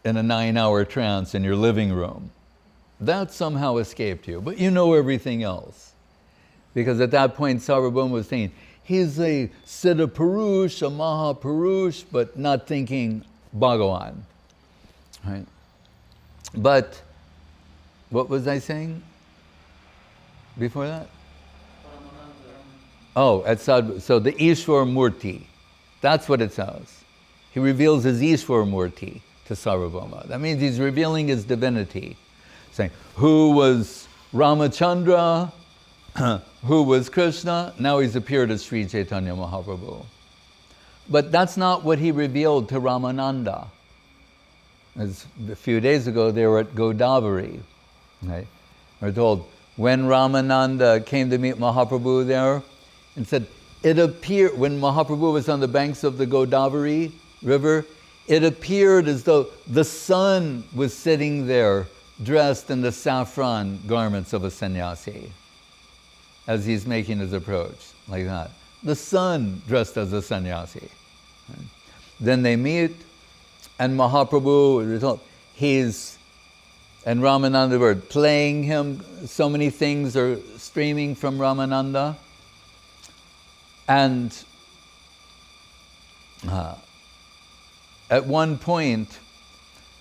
in a 9-hour trance in your living room. That somehow escaped you, but you know everything else. Because at that point, Sarvabhauma was saying, he's a Siddha Purush, a Mahapurush, but not thinking Bhagavan. Right? But, what was I saying before that? Oh, at Sadhu, so the Ishwar Murti, that's what it says. He reveals his Ishwar Murti to Sarvabhauma. That means he's revealing his divinity. Saying, who was Ramachandra, who was Krishna, now he's appeared as Sri Chaitanya Mahaprabhu. But that's not what he revealed to Ramananda. As a few days ago, they were at Godavari. Right? We're told, when Ramananda came to meet Mahaprabhu there, and said, it appeared, when Mahaprabhu was on the banks of the Godavari river, it appeared as though the sun was sitting there dressed in the saffron garments of a sannyasi as he's making his approach, like that. The sun dressed as a sannyasi. Right? Then they meet, and Mahaprabhu, and Ramananda were playing him, so many things are streaming from Ramananda. And at one point,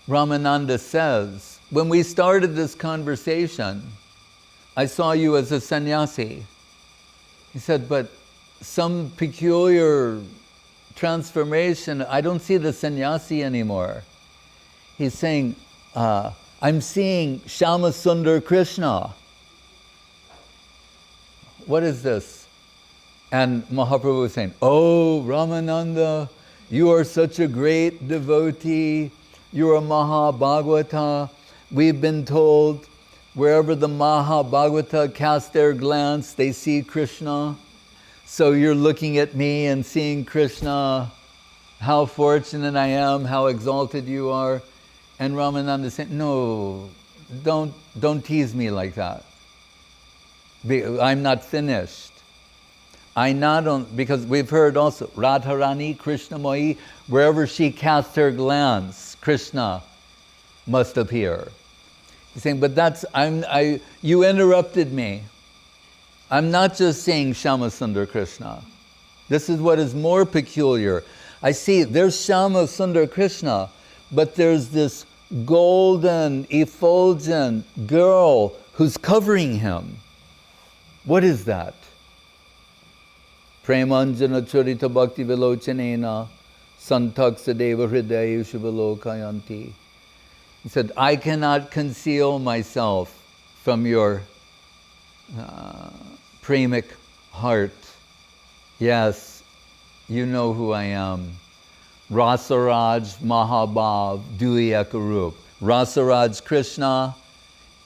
Ramananda says, when we started this conversation, I saw you as a sannyasi. He said, but some peculiar transformation, I don't see the sannyasi anymore. He's saying, I'm seeing Shama Sundar Krishna. What is this? And Mahaprabhu was saying, oh, Ramananda, you are such a great devotee. You're a Mahabhagavata. We've been told Wherever the Mahabhagavata cast their glance, they see Krishna. So you're looking at me and seeing Krishna, how fortunate I am, how exalted you are. And Ramananda is saying, no, don't tease me like that. I'm not finished. Because we've heard also, Radharani, Krishnamoi, wherever she casts her glance, Krishna must appear. He's saying, but you interrupted me. I'm not just saying Shama Sundar Krishna. This is what is more peculiar. I see there's Shama Sundar Krishna, but there's this golden, effulgent girl who's covering him. What is that? Premanjana Charita Bhakti Vilochanena Santaksadeva Hridayeshu Vilokayanti. He said, I cannot conceal myself from your premic heart. Yes, you know who I am. Rasaraj Mahabhav Duyakarup. Rasaraj Krishna,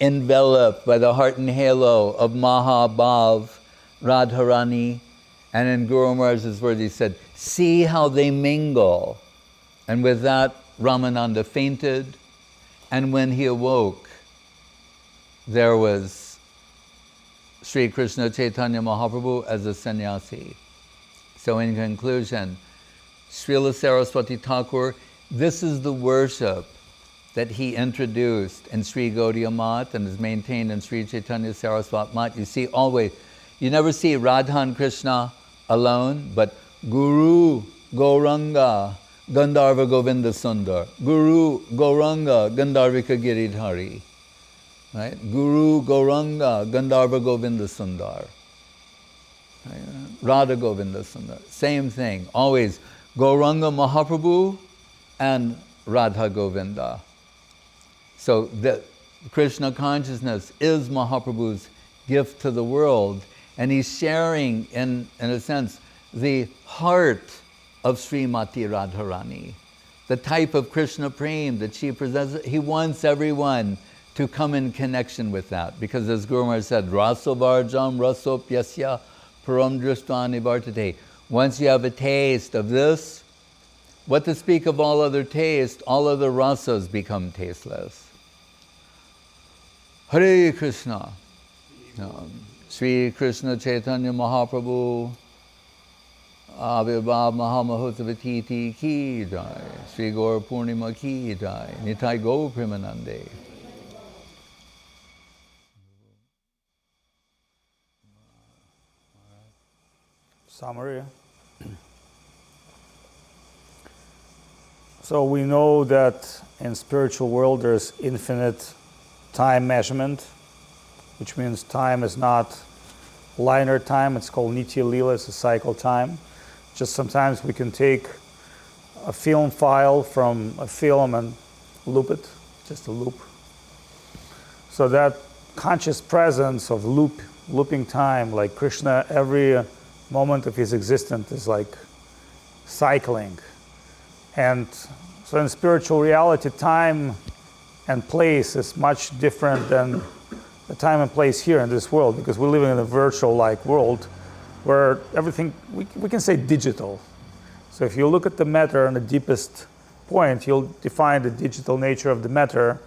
enveloped by the heart and halo of Mahabhav Radharani. And in Guru Maharaj's words, he said, see how they mingle. And with that, Ramananda fainted. And when he awoke, there was Sri Krishna Chaitanya Mahaprabhu as a sannyasi. So in conclusion, Srila Saraswati Thakur, this is the worship that he introduced in Sri Gaudiya Mat and is maintained in Sri Chaitanya Saraswat Mat. You see always, you never see Radha and Krishna alone, but Guru Gauranga Gandharva Govinda Sundar. Guru Gauranga Gandharvika Giridhari. Right? Guru Gauranga Gandharva Govinda Sundar. Right? Radha Govinda Sundar. Same thing. Always Gauranga Mahaprabhu and Radha Govinda. So the Krishna consciousness is Mahaprabhu's gift to the world, and he's sharing, in a sense, the heart of Srimati Radharani, the type of Krishna Prem that she presents. He wants everyone to come in connection with that, because as Guru Maharaj said, Rasovarjam rasopyasya param dristvani vartate. Once you have a taste of this, what to speak of all other taste, all other rasas become tasteless. Hare Krishna. Sri Krishna Chaitanya Mahaprabhu Avirbhav Mahamahotsavatiti ki jai. Sri Gaura Purnima ki jai. Nitai Gaur Premanande. Summary. So we know that in spiritual world there's infinite time measurement, which means time is not linear time. It's called Nitya Lila, it's a cycle time. Just sometimes we can take a film file from a film and loop it, just a loop. So that conscious presence of looping time, like Krishna, every moment of his existence is like cycling. And so in spiritual reality, time and place is much different than the time and place here in this world, because we're living in a virtual-like world where everything, we can say digital. So if you look at the matter on the deepest point, you'll define the digital nature of the matter.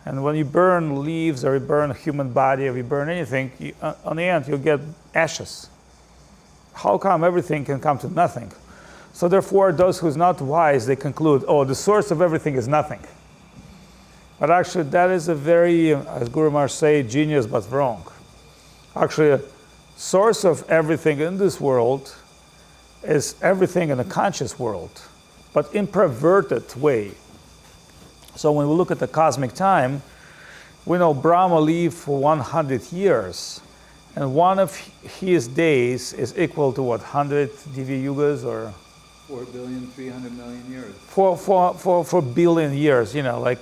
And when you burn leaves, or you burn a human body, or you burn anything, on the end you'll get ashes. How come everything can come to nothing? So therefore, those who's not wise, they conclude, oh, the source of everything is nothing. But actually, that is a very, as Guru Maharaj say, genius but wrong. Actually, a source of everything in this world is everything in the conscious world, but in perverted way. So when we look at the cosmic time, we know Brahma lived for 100 years, and one of his days is equal to what, 100 Divya Yugas, or 4,300,000,000 years. 4 billion years, like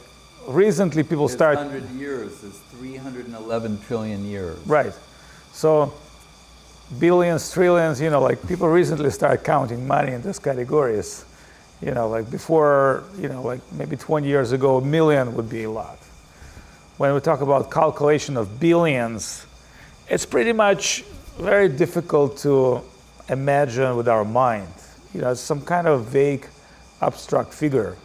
recently people start. 100 years is 311 trillion years. Right. So billions, trillions, like people recently start counting money in those categories. Like before, like maybe 20 years ago, a million would be a lot. when we talk about calculation of billions, it's pretty much very difficult to imagine with our mind. It's some kind of vague, abstract figure.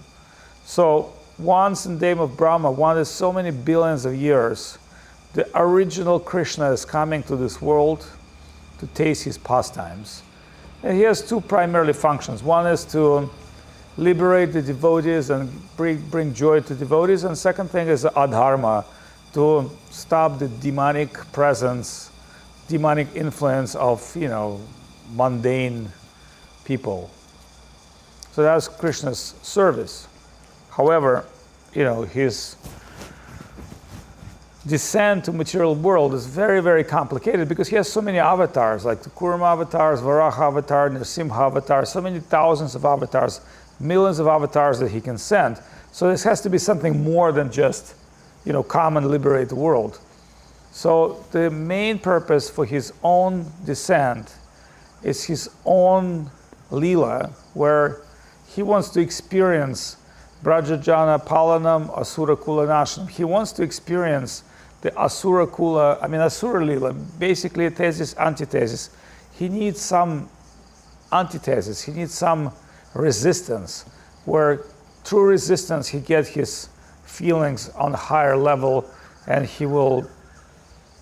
So once in the name of Brahma, one is so many billions of years, the original Krishna is coming to this world to taste his pastimes. And he has two primary functions. One is to liberate the devotees and bring joy to devotees. And second thing is adharma, to stop the demonic presence, demonic influence of, mundane people. So that's Krishna's service. However, his descent to material world is very, very complicated because he has so many avatars, like the Kurma avatars, Varaha avatar, Nrsimha avatar, so many thousands of avatars, millions of avatars that he can send. So this has to be something more than just, come and liberate the world. So the main purpose for his own descent is his own lila, where he wants to experience Brajajana Palanam Asura Kula Nashanam. He wants to experience the Asura Lila, basically thesis, antithesis. He needs some antithesis, he needs some resistance, where through resistance he gets his feelings on a higher level and he will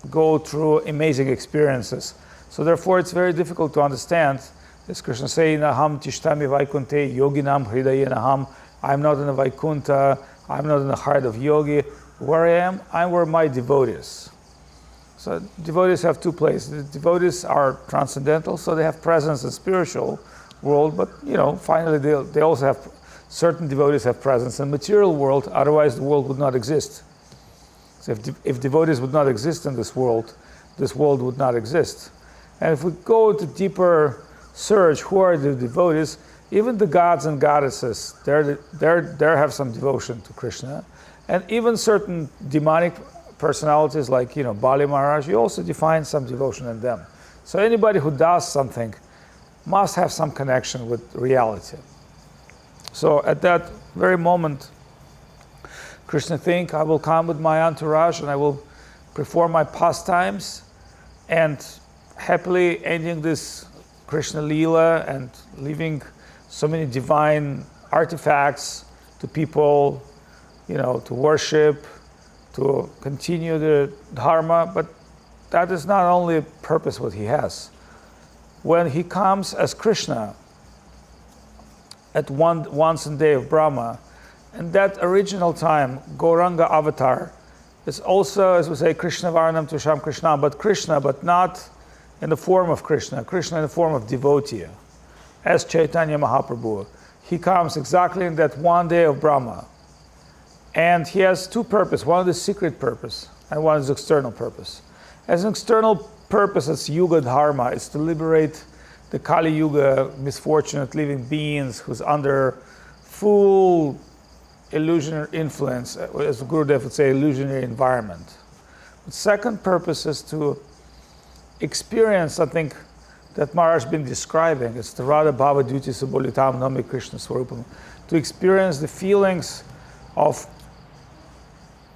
go through amazing experiences. So therefore it's very difficult to understand. As Krishna says, Naham Tishtami Vaikunte Yoginam Hridaye Naham. I'm not in the Vaikuntha, I'm not in the heart of yogi. Where I am, I'm where my devotees. So devotees have two places. The devotees are transcendental, so they have presence in spiritual world, but finally they also have, certain devotees have presence in material world, otherwise the world would not exist. So if devotees would not exist in this world would not exist. And if we go to deeper search, who are the devotees? Even the gods and goddesses, they have some devotion to Krishna. And even certain demonic personalities like, Bali Maharaj, you also define some devotion in them. So anybody who does something must have some connection with reality. So at that very moment, Krishna thinks, I will come with my entourage and I will perform my pastimes and happily ending this Krishna Leela and leaving so many divine artifacts to people, to worship, to continue the dharma, but that is not only a purpose what he has. When he comes as Krishna at once in the day of Brahma, and that original time, Gauranga avatar, is also, as we say, Krishna Varnam Tusham Krishna, but not in the form of Krishna in the form of devotee, as Chaitanya Mahaprabhu. He comes exactly in that one day of Brahma. And he has two purposes. One is secret purpose, and one is external purpose. As an external purpose, it's Yuga Dharma. It's to liberate the Kali Yuga misfortunate living beings who's under full illusionary influence, as Gurudev would say, illusionary environment. The second purpose is to experience something that Maharaj has been describing. It's the Radha Bhava Duty Subolitam Nami Krishna Swarupam. To experience the feelings of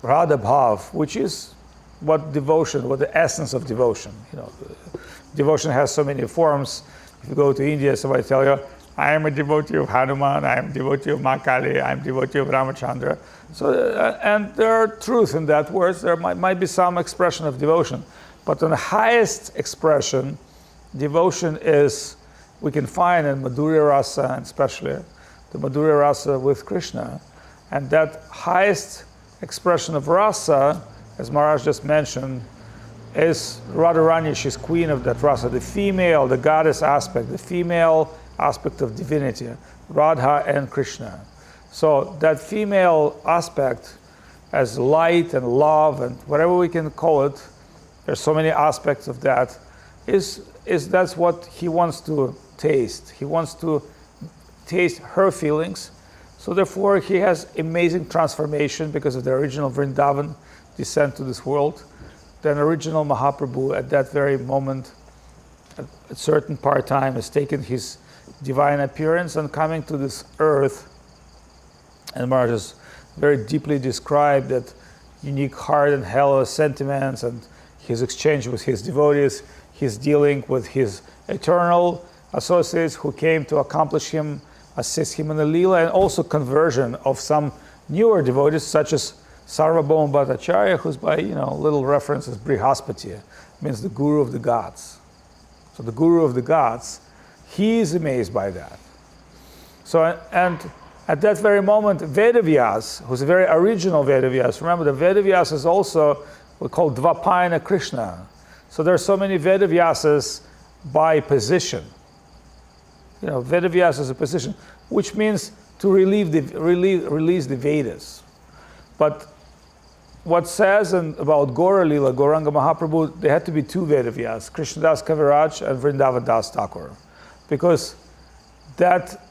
Radha Bhav, which is what the essence of devotion. Devotion has so many forms. If you go to India, somebody tell you, I am a devotee of Hanuman, I am a devotee of Makali, I am a devotee of Ramachandra. So, and there are truth in that words. There might be some expression of devotion. But on the highest expression, devotion is, we can find in Madhurya Rasa, and especially the Madhurya Rasa with Krishna. And that highest expression of rasa, as Maharaj just mentioned, is Radharani. She's queen of that rasa, the female, the goddess aspect, the female aspect of divinity, Radha and Krishna. So that female aspect, as light and love and whatever we can call it, there's so many aspects of that, that's what he wants to taste. He wants to taste her feelings. So therefore he has amazing transformation because of the original Vrindavan descent to this world. Then original Mahaprabhu at that very moment, at a certain part time, has taken his divine appearance and coming to this earth. And Maharaj has very deeply described that unique heart and halo sentiments and his exchange with his devotees, his dealing with his eternal associates who came to accomplish him, assist him in the Leela, and also conversion of some newer devotees such as Sarvabhauma Bhattacharya, who's by, little references, Brihaspati, means the guru of the gods. So the guru of the gods, he is amazed by that. So, and at that very moment, Vedavyas, who's a very original Vedavyas, remember the Vedavyas is also, we call Dvapayana Krishna. So there are so many Vedavyasas by position. Vedavyas is a position, which means to release the Vedas. But what says about Gaura Lila, Gauranga Mahaprabhu, there had to be two Vedavyas, Krishnadas Kaviraj and Vrindavan Das Thakur. Because that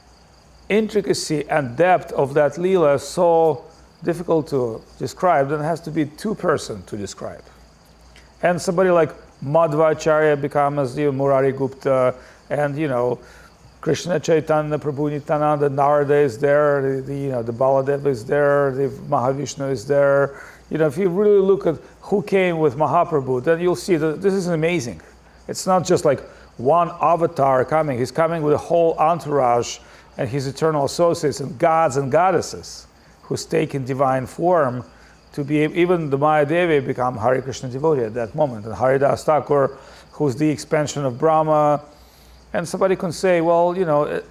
intricacy and depth of that Leela is so difficult to describe, then it has to be two person to describe. And somebody like Madhvacharya becomes the Murari Gupta, and Krishna Chaitanya Prabhu Nityananda, Narada is there, the Baladeva is there, the Mahavishnu is there. If you really look at who came with Mahaprabhu, then you'll see that this is amazing. It's not just like one avatar coming, he's coming with a whole entourage and his eternal associates and gods and goddesses who's taken divine form to be, even the Maya Devi become Hare Krishna devotee at that moment, and Haridas Thakur, who's the expansion of Brahma. And somebody can say, well,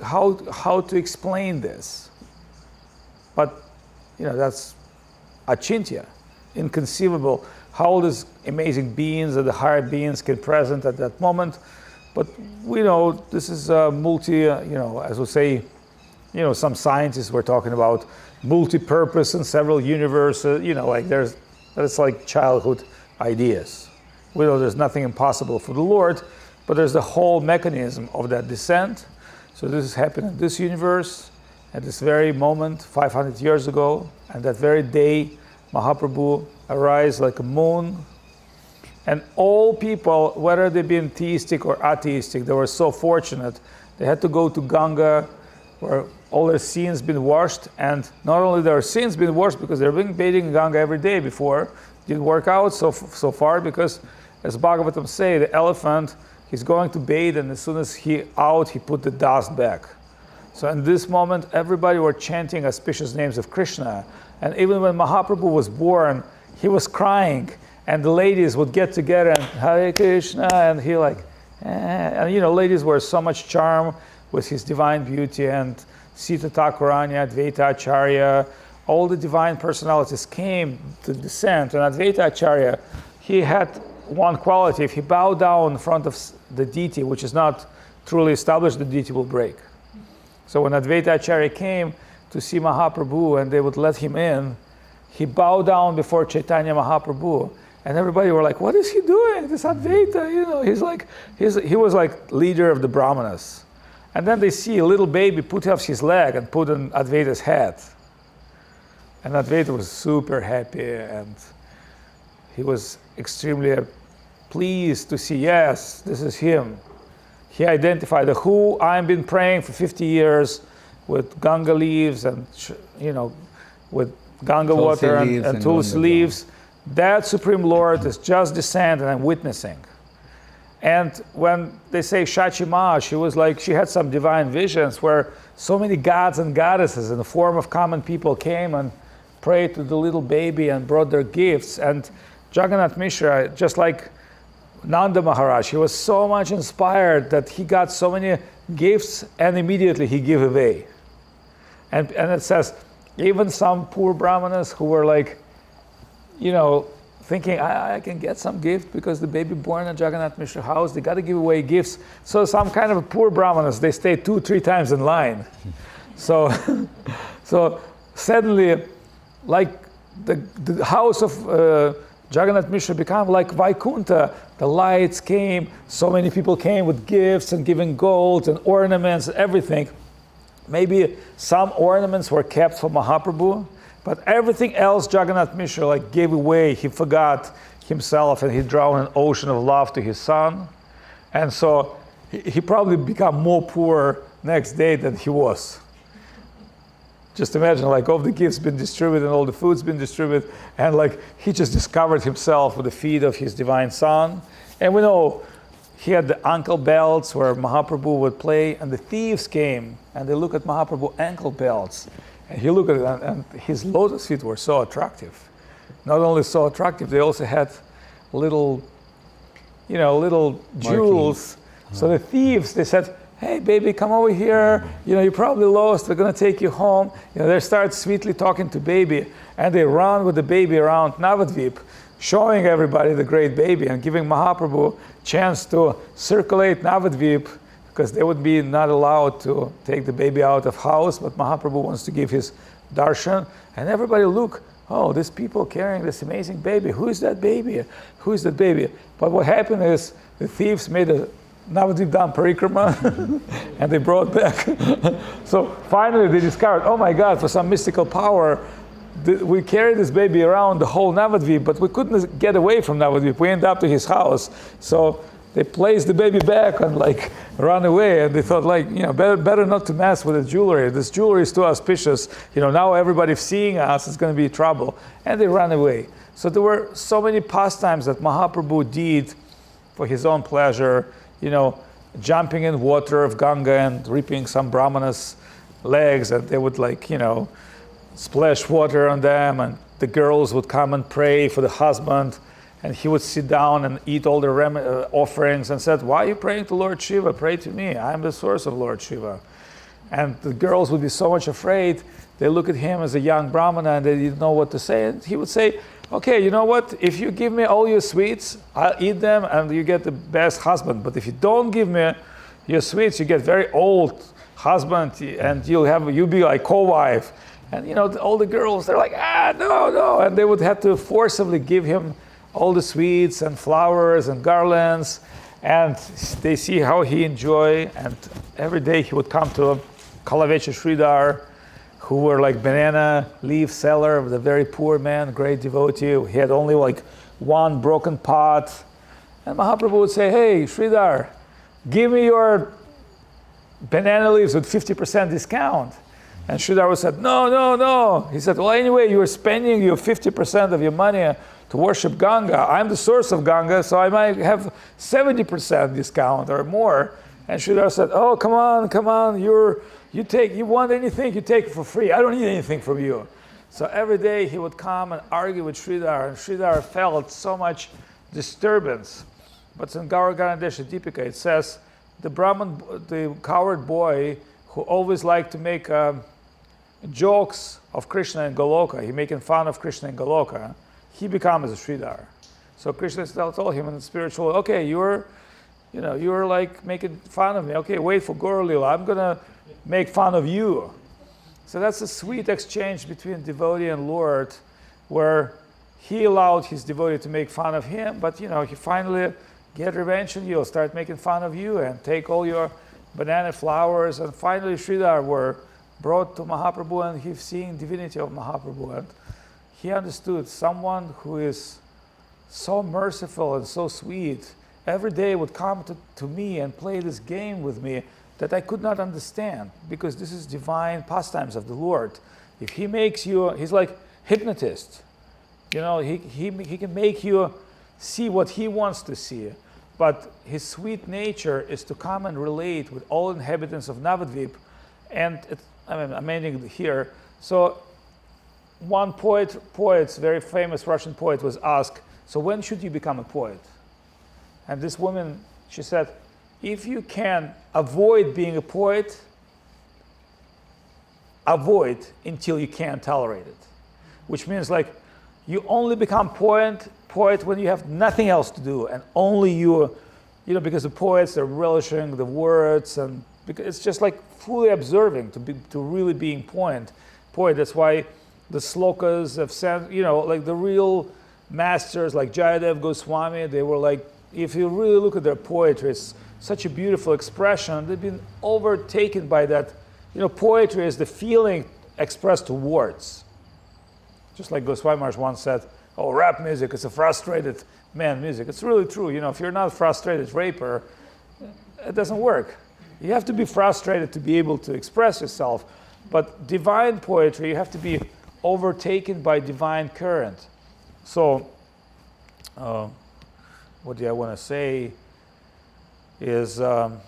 how to explain this? But, that's achintya, inconceivable. How all these amazing beings and the higher beings can present at that moment. But we know this is a as we say, some scientists were talking about multi-purpose and several universes, that's like childhood ideas. We know there's nothing impossible for the Lord, but there's the whole mechanism of that descent. So this is happening in this universe at this very moment, 500 years ago, and that very day, Mahaprabhu arise like a moon. And all people, whether they been theistic or atheistic, they were so fortunate. They had to go to Ganga, where all their sins been washed, and not only their sins been washed because they've been bathing in Ganga every day before, didn't work out so far because, as Bhagavatam say, the elephant, he's going to bathe, and as soon as he put the dust back. So in this moment, everybody were chanting auspicious names of Krishna, and even when Mahaprabhu was born, he was crying, and the ladies would get together and Hare Krishna, and he and ladies were so much charmed with his divine beauty, and Sita Thakurani, Advaita Acharya, all the divine personalities came to descend. And Advaita Acharya, he had one quality: if he bowed down in front of the deity, which is not truly established, the deity will break. So when Advaita Acharya came to see Mahaprabhu and they would let him in, he bowed down before Chaitanya Mahaprabhu, and everybody were like, what is he doing? This Advaita, he was like leader of the Brahmanas. And then they see a little baby put off his leg and put on Advaita's head. And Advaita was super happy, and he was extremely pleased to see, yes, this is him. He identified who I've been praying for 50 years with Ganga leaves and, with Ganga water and Tulsi leaves. That Supreme Lord is just descending and I'm witnessing. And when they say Shachi Ma, she had some divine visions where so many gods and goddesses in the form of common people came and prayed to the little baby and brought their gifts. And Jagannath Mishra, just like Nanda Maharaj, he was so much inspired that he got so many gifts and immediately he gave away. And it says, even some poor brahmanas who were thinking, I can get some gift because the baby born in Jagannath Mishra house, they got to give away gifts. So some kind of poor brahmanas, they stay 2-3 times in line. So suddenly, like the house of Jagannath Mishra became like Vaikunta. The lights came, so many people came with gifts and giving gold and ornaments and everything. Maybe some ornaments were kept for Mahaprabhu, but everything else Jagannath Mishra gave away. He forgot himself and he drowned in an ocean of love to his son. And so he probably became more poor next day than he was. Just imagine, like, all the gifts been distributed and all the food's been distributed, and like he just discovered himself with the feet of his divine son. And we know he had the ankle belts where Mahaprabhu would play, and the thieves came and they look at Mahaprabhu ankle belts, and he looked at it, and his lotus feet were so attractive. Not only so attractive, they also had little, little jewels. So the thieves, they said, "Hey, baby, come over here. You're probably lost. We're going to take you home." They start sweetly talking to baby, and they run with the baby around Navadvip, showing everybody the great baby and giving Mahaprabhu chance to circulate Navadvip, because they would be not allowed to take the baby out of house, but Mahaprabhu wants to give his darshan. And everybody look, oh, these people carrying this amazing baby. Who is that baby? Who is that baby? But what happened is the thieves made a Navadvip Dham Parikrama and they brought back. So finally they discovered, oh my God, for some mystical power, we carried this baby around the whole Navadvip, but we couldn't get away from Navadvip. We ended up to his house. So they placed the baby back and like run away, and they thought like, better not to mess with the jewelry. This jewelry is too auspicious. Now everybody seeing us is going to be trouble. And they ran away. So there were so many pastimes that Mahaprabhu did for his own pleasure, jumping in water of Ganga and ripping some brahmanas' legs, and they would like, splash water on them, and the girls would come and pray for the husband, and he would sit down and eat all the offerings and said, "Why are you praying to Lord Shiva? Pray to me. I am the source of Lord Shiva." And the girls would be so much afraid. They look at him as a young brahmana and they didn't know what to say. And he would say, "Okay, you know what? If you give me all your sweets, I'll eat them and you get the best husband. But if you don't give me your sweets, you get very old husband and you'll be like co-wife." And all the girls, they're like, no. And they would have to forcibly give him all the sweets and flowers and garlands. And they see how he enjoy. And every day he would come to Kalavecha Sridhar, who were like banana leaf seller, the very poor man, great devotee. He had only like one broken pot. And Mahaprabhu would say, "Hey, Sridhar, give me your banana leaves with 50% discount." And Sridhar said, no. He said, "Well, anyway, you are spending your 50% of your money to worship Ganga. I'm the source of Ganga, so I might have 70% discount or more." And Sridhar said, "Oh, come on, you want anything, you take it for free. I don't need anything from you." So every day he would come and argue with Sridhar, and Sridhar felt so much disturbance. But in Gaura Ganadesha Deepika it says, the coward boy who always liked to make jokes of Krishna in Goloka, he making fun of Krishna in Goloka, he becomes a Sridhar. So Krishna told him in the spiritual, "Okay, you're like making fun of me. Okay, wait for Gaura Lila. I'm gonna make fun of you." So that's a sweet exchange between devotee and Lord, where he allowed his devotee to make fun of him, but he finally get revenge on you, start making fun of you and take all your banana flowers. And finally Sridhar were brought to Mahaprabhu, and he's seeing divinity of Mahaprabhu, and he understood someone who is so merciful and so sweet every day would come to me and play this game with me that I could not understand, because this is divine pastimes of the Lord. If he makes you, he's like hypnotist. He can make you see what he wants to see. But his sweet nature is to come and relate with all inhabitants of Navadvip. And I'm ending here. So one poet, very famous Russian poet, was asked, "So when should you become a poet?" And this woman, she said, "If you can avoid being a poet, avoid until you can't tolerate it." Which means like you only become poet when you have nothing else to do, and only because the poets are relishing the words, and because it's just like fully observing to really being poet. That's why the slokas have said, like the real masters like Jayadev Goswami, they were like, if you really look at their poetry, it's such a beautiful expression. They've been overtaken by that. Poetry is the feeling expressed to words. Just like Goswami Maharaj once said, "Oh, rap music is a frustrated man music." It's really true. If you're not a frustrated raper, it doesn't work. You have to be frustrated to be able to express yourself. But divine poetry, you have to be overtaken by divine current. So, what do I want to say is, so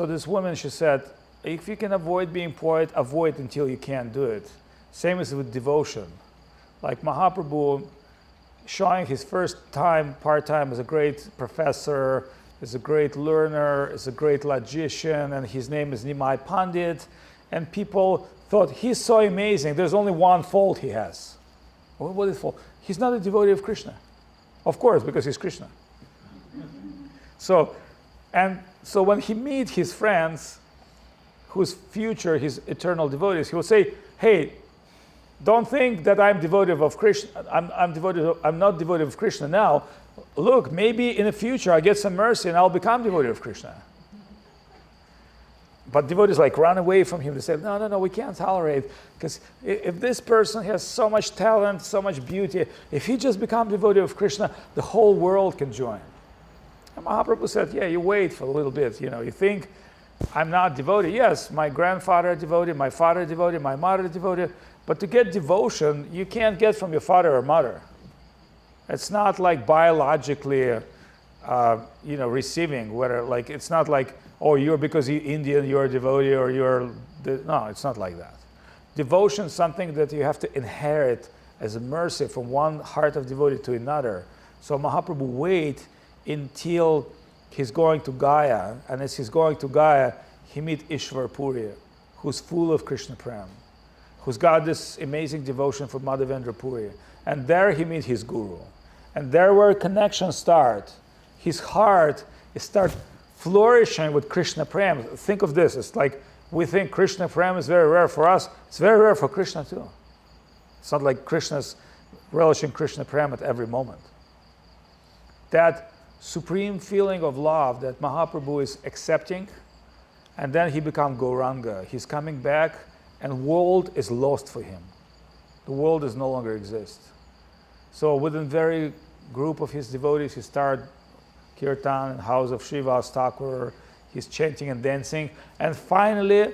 this woman, she said, if you can avoid being poet, avoid until you can't do it. Same as with devotion. Like Mahaprabhu, showing his first time, part-time, as a great professor, is a great learner, is a great logician, and his name is Nimai Pandit. And people thought, he's so amazing, there's only one fault he has. What is fault? He's not a devotee of Krishna. Of course, because he's Krishna. So when he meets his friends, whose future, his eternal devotees, he will say, hey, don't think that I'm devotee of Krishna. I'm not devotee of Krishna now. Look, maybe in the future I get some mercy and I'll become devotee of Krishna. But devotees like run away from him. They say, no, we can't tolerate. Because if this person has so much talent, so much beauty, if he just becomes devotee of Krishna, the whole world can join. And Mahaprabhu said, yeah, you wait for a little bit. You think I'm not devotee. Yes, my grandfather devotee, my father devotee, my mother devotee. But to get devotion, you can't get from your father or mother. It's not like biologically, receiving. It's not like, oh, because you're Indian, you're a devotee, or no, it's not like that. Devotion is something that you have to inherit as a mercy from one heart of devotee to another. So Mahaprabhu wait until he's going to Gaya, and as he's going to Gaya, he meets Ishwar Puri, who's full of Krishna Prem, who's got this amazing devotion for Madhavendra Puri. And there he meets his guru. And there where connections start. His heart starts flourishing with Krishna Prem. Think of this, it's like we think Krishna Prem is very rare for us. It's very rare for Krishna too. It's not like Krishna's relishing Krishna Prem at every moment. That supreme feeling of love that Mahaprabhu is accepting, and then he becomes Gauranga. He's coming back, and world is lost for him. The world does no longer exist. So within very group of his devotees, he started kirtan in the house of Srivas Thakur. He's chanting and dancing. And finally,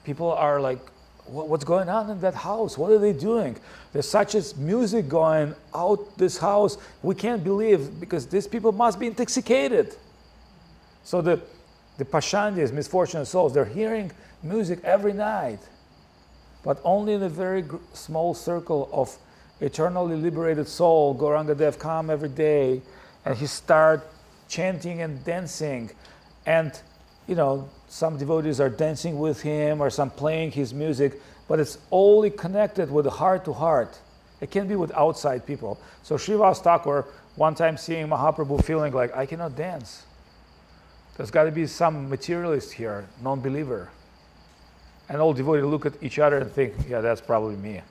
people are like, what's going on in that house? What are they doing? There's such as music going out this house. We can't believe, because these people must be intoxicated. So the Pashandis, misfortunate souls, they're hearing music every night, but only in a very small circle of eternally liberated soul. Gauranga Dev come every day, and he start chanting and dancing, and some devotees are dancing with him, or some playing his music, but it's only connected with the heart to heart. It can't be with outside people. So Srivas Thakur, one time seeing Mahaprabhu, feeling like, I cannot dance. There's got to be some materialist here, non-believer. And all devotees look at each other and think, yeah, that's probably me.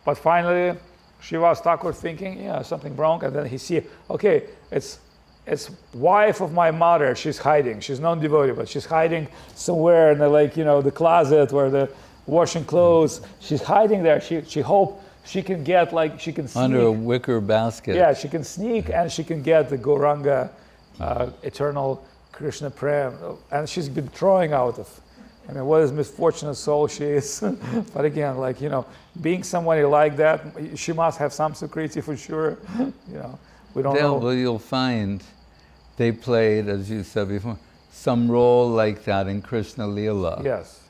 But finally, Srivas Thakur thinking, yeah, something wrong. And then he see, okay, it's wife of my mother. She's hiding. She's non-devotee, but she's hiding somewhere in the closet where the washing clothes. She's hiding there. She hope she can get, she can sneak. Under a wicker basket. Yeah, she can sneak, and she can get the Gauranga eternal Krishna Prem. And she's been throwing out of. What a misfortunate soul she is. But again, being somebody like that, she must have some security for sure. We don't know. Well, you'll find they played, as you said before, some role like that in Krishna Leela. Yes.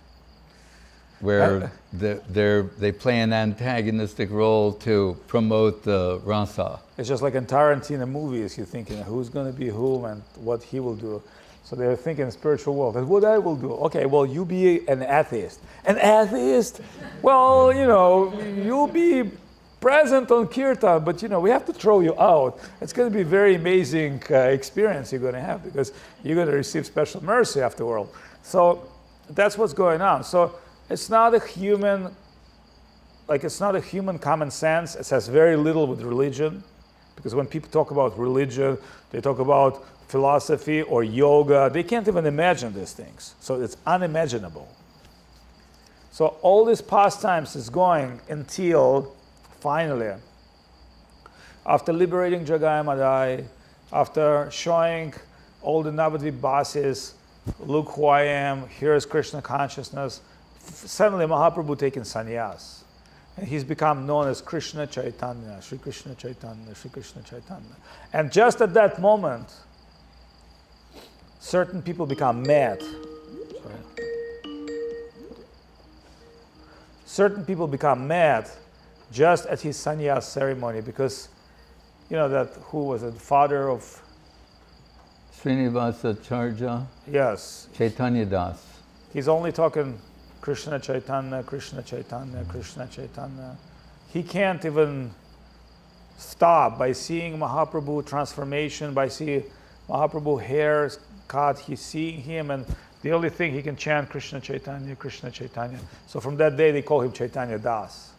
Where they play an antagonistic role to promote the rasa. It's just like in Tarantino movies, you're thinking who's going to be whom and what he will do. So they're thinking spiritual world. That's what I will do. Okay, well, you be an atheist. An atheist? Well, you'll be present on kirtan, but we have to throw you out. It's going to be a very amazing experience you're going to have, because you're going to receive special mercy afterward. So that's what's going on. So it's not a human common sense. It has very little with religion, because when people talk about religion, they talk about philosophy or yoga. They can't even imagine these things. So it's unimaginable. So all these pastimes is going until finally, after liberating Jagai Madai, after showing all the Navadvip Basis, look who I am, here is Krishna consciousness. Suddenly Mahaprabhu taking sannyas. And he's become known as Krishna Chaitanya, Sri Krishna Chaitanya, Sri Krishna Chaitanya. And just at that moment, certain people become mad. Certain people become mad just at his sannyas ceremony because, you know, that who was it, father of Srinivasa Charja, yes, Chaitanya Das. he's only talking Krishna Chaitanya, Krishna Chaitanya, Krishna Chaitanya. He can't even stop by seeing Mahaprabhu transformation, by seeing Mahaprabhu hair cut, he's seeing him, and the only thing he can chant Krishna Chaitanya, Krishna Chaitanya. So from that day they call him Chaitanya Das.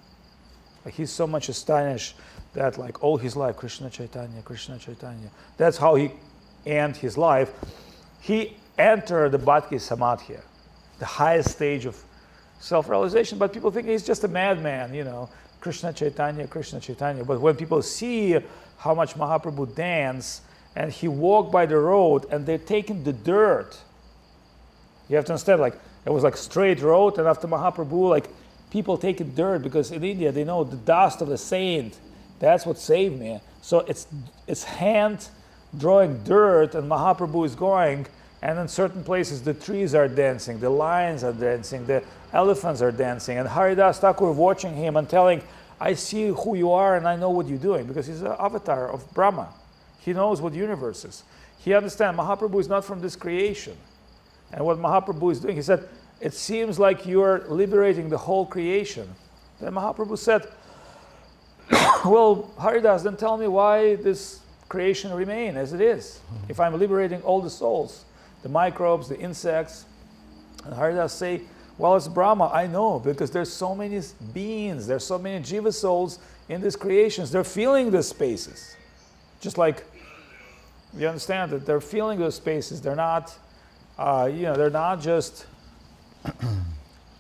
Like he's so much astonished that like all his life, Krishna Chaitanya, Krishna Chaitanya. That's how he ended his life. He entered the Bhakti Samadhi, the highest stage of self-realization, but people think he's just a madman, you know, Krishna Chaitanya, Krishna Chaitanya. But when people see how much Mahaprabhu danced, and he walked by the road, and they're taking the dirt, you have to understand, like, it was like straight road, and after Mahaprabhu, like, people taking dirt, because in India, they know the dust of the saint, that's what saved me. So it's hand drawing dirt, and Mahaprabhu is going, and in certain places the trees are dancing, the lions are dancing, the elephants are dancing, and Haridas Thakur watching him and telling, I see who you are and I know what you're doing, because he's an avatar of Brahma. He knows what the universe is. He understands Mahaprabhu is not from this creation. And what Mahaprabhu is doing, he said, it seems like you're liberating the whole creation. Then Mahaprabhu said, well, Haridas, then tell me why this creation remain as it is. If I'm liberating all the souls, the microbes, the insects. And Haridas say, well, it's Brahma, I know, because there's so many beings, there's so many jiva souls in these creations, they're feeling these spaces. Just like, you understand that they're feeling those spaces, they're not, they're not just,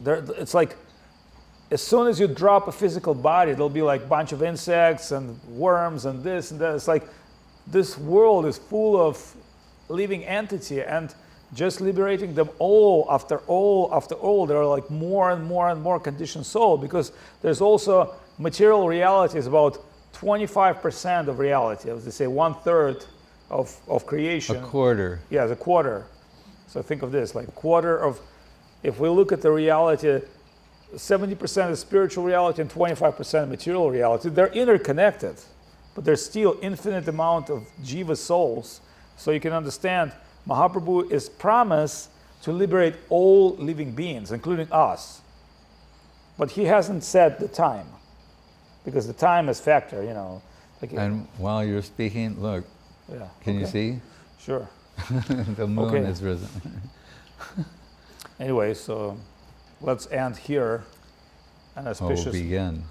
it's like, as soon as you drop a physical body, there'll be like a bunch of insects and worms and this and that. It's like, this world is full of living entity, and just liberating them all after all, there are like more and more and more conditioned soul, because there's also material reality is about 25% of reality. As they say, 1/3 of creation. A quarter. Yeah, a quarter. So think of this, like quarter of, if we look at the reality, 70% is spiritual reality and 25% material reality. They're interconnected, but there's still infinite amount of jiva souls. So you can understand, Mahaprabhu is promised to liberate all living beings, including us. But he hasn't set the time, because the time is factor, you know. Like, And while you're speaking, look, yeah, can you see? Sure. The moon is risen. Anyway, so let's end here. An auspicious. Begin.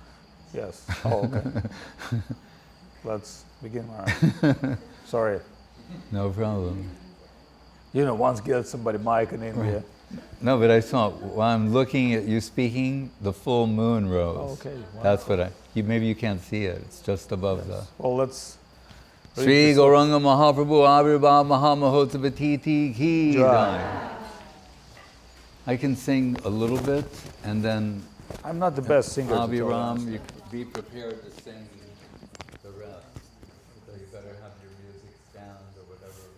Yes. Oh, okay. Let's begin. Maharaj. Sorry. No problem. You know, once get somebody mic in India. No, but I saw, while I'm looking at you speaking, the full moon rose. Oh, okay. Wonderful. That's what maybe you can't see it. It's just above the... Well, let's... Sri Gauranga Mahaprabhu Avirbhav Mahamahotsavatiti Ki Jai. I can sing a little bit, and then... I'm not the best singer. Abhiram, you be prepared to sing the rest. So you better have your music stand or whatever.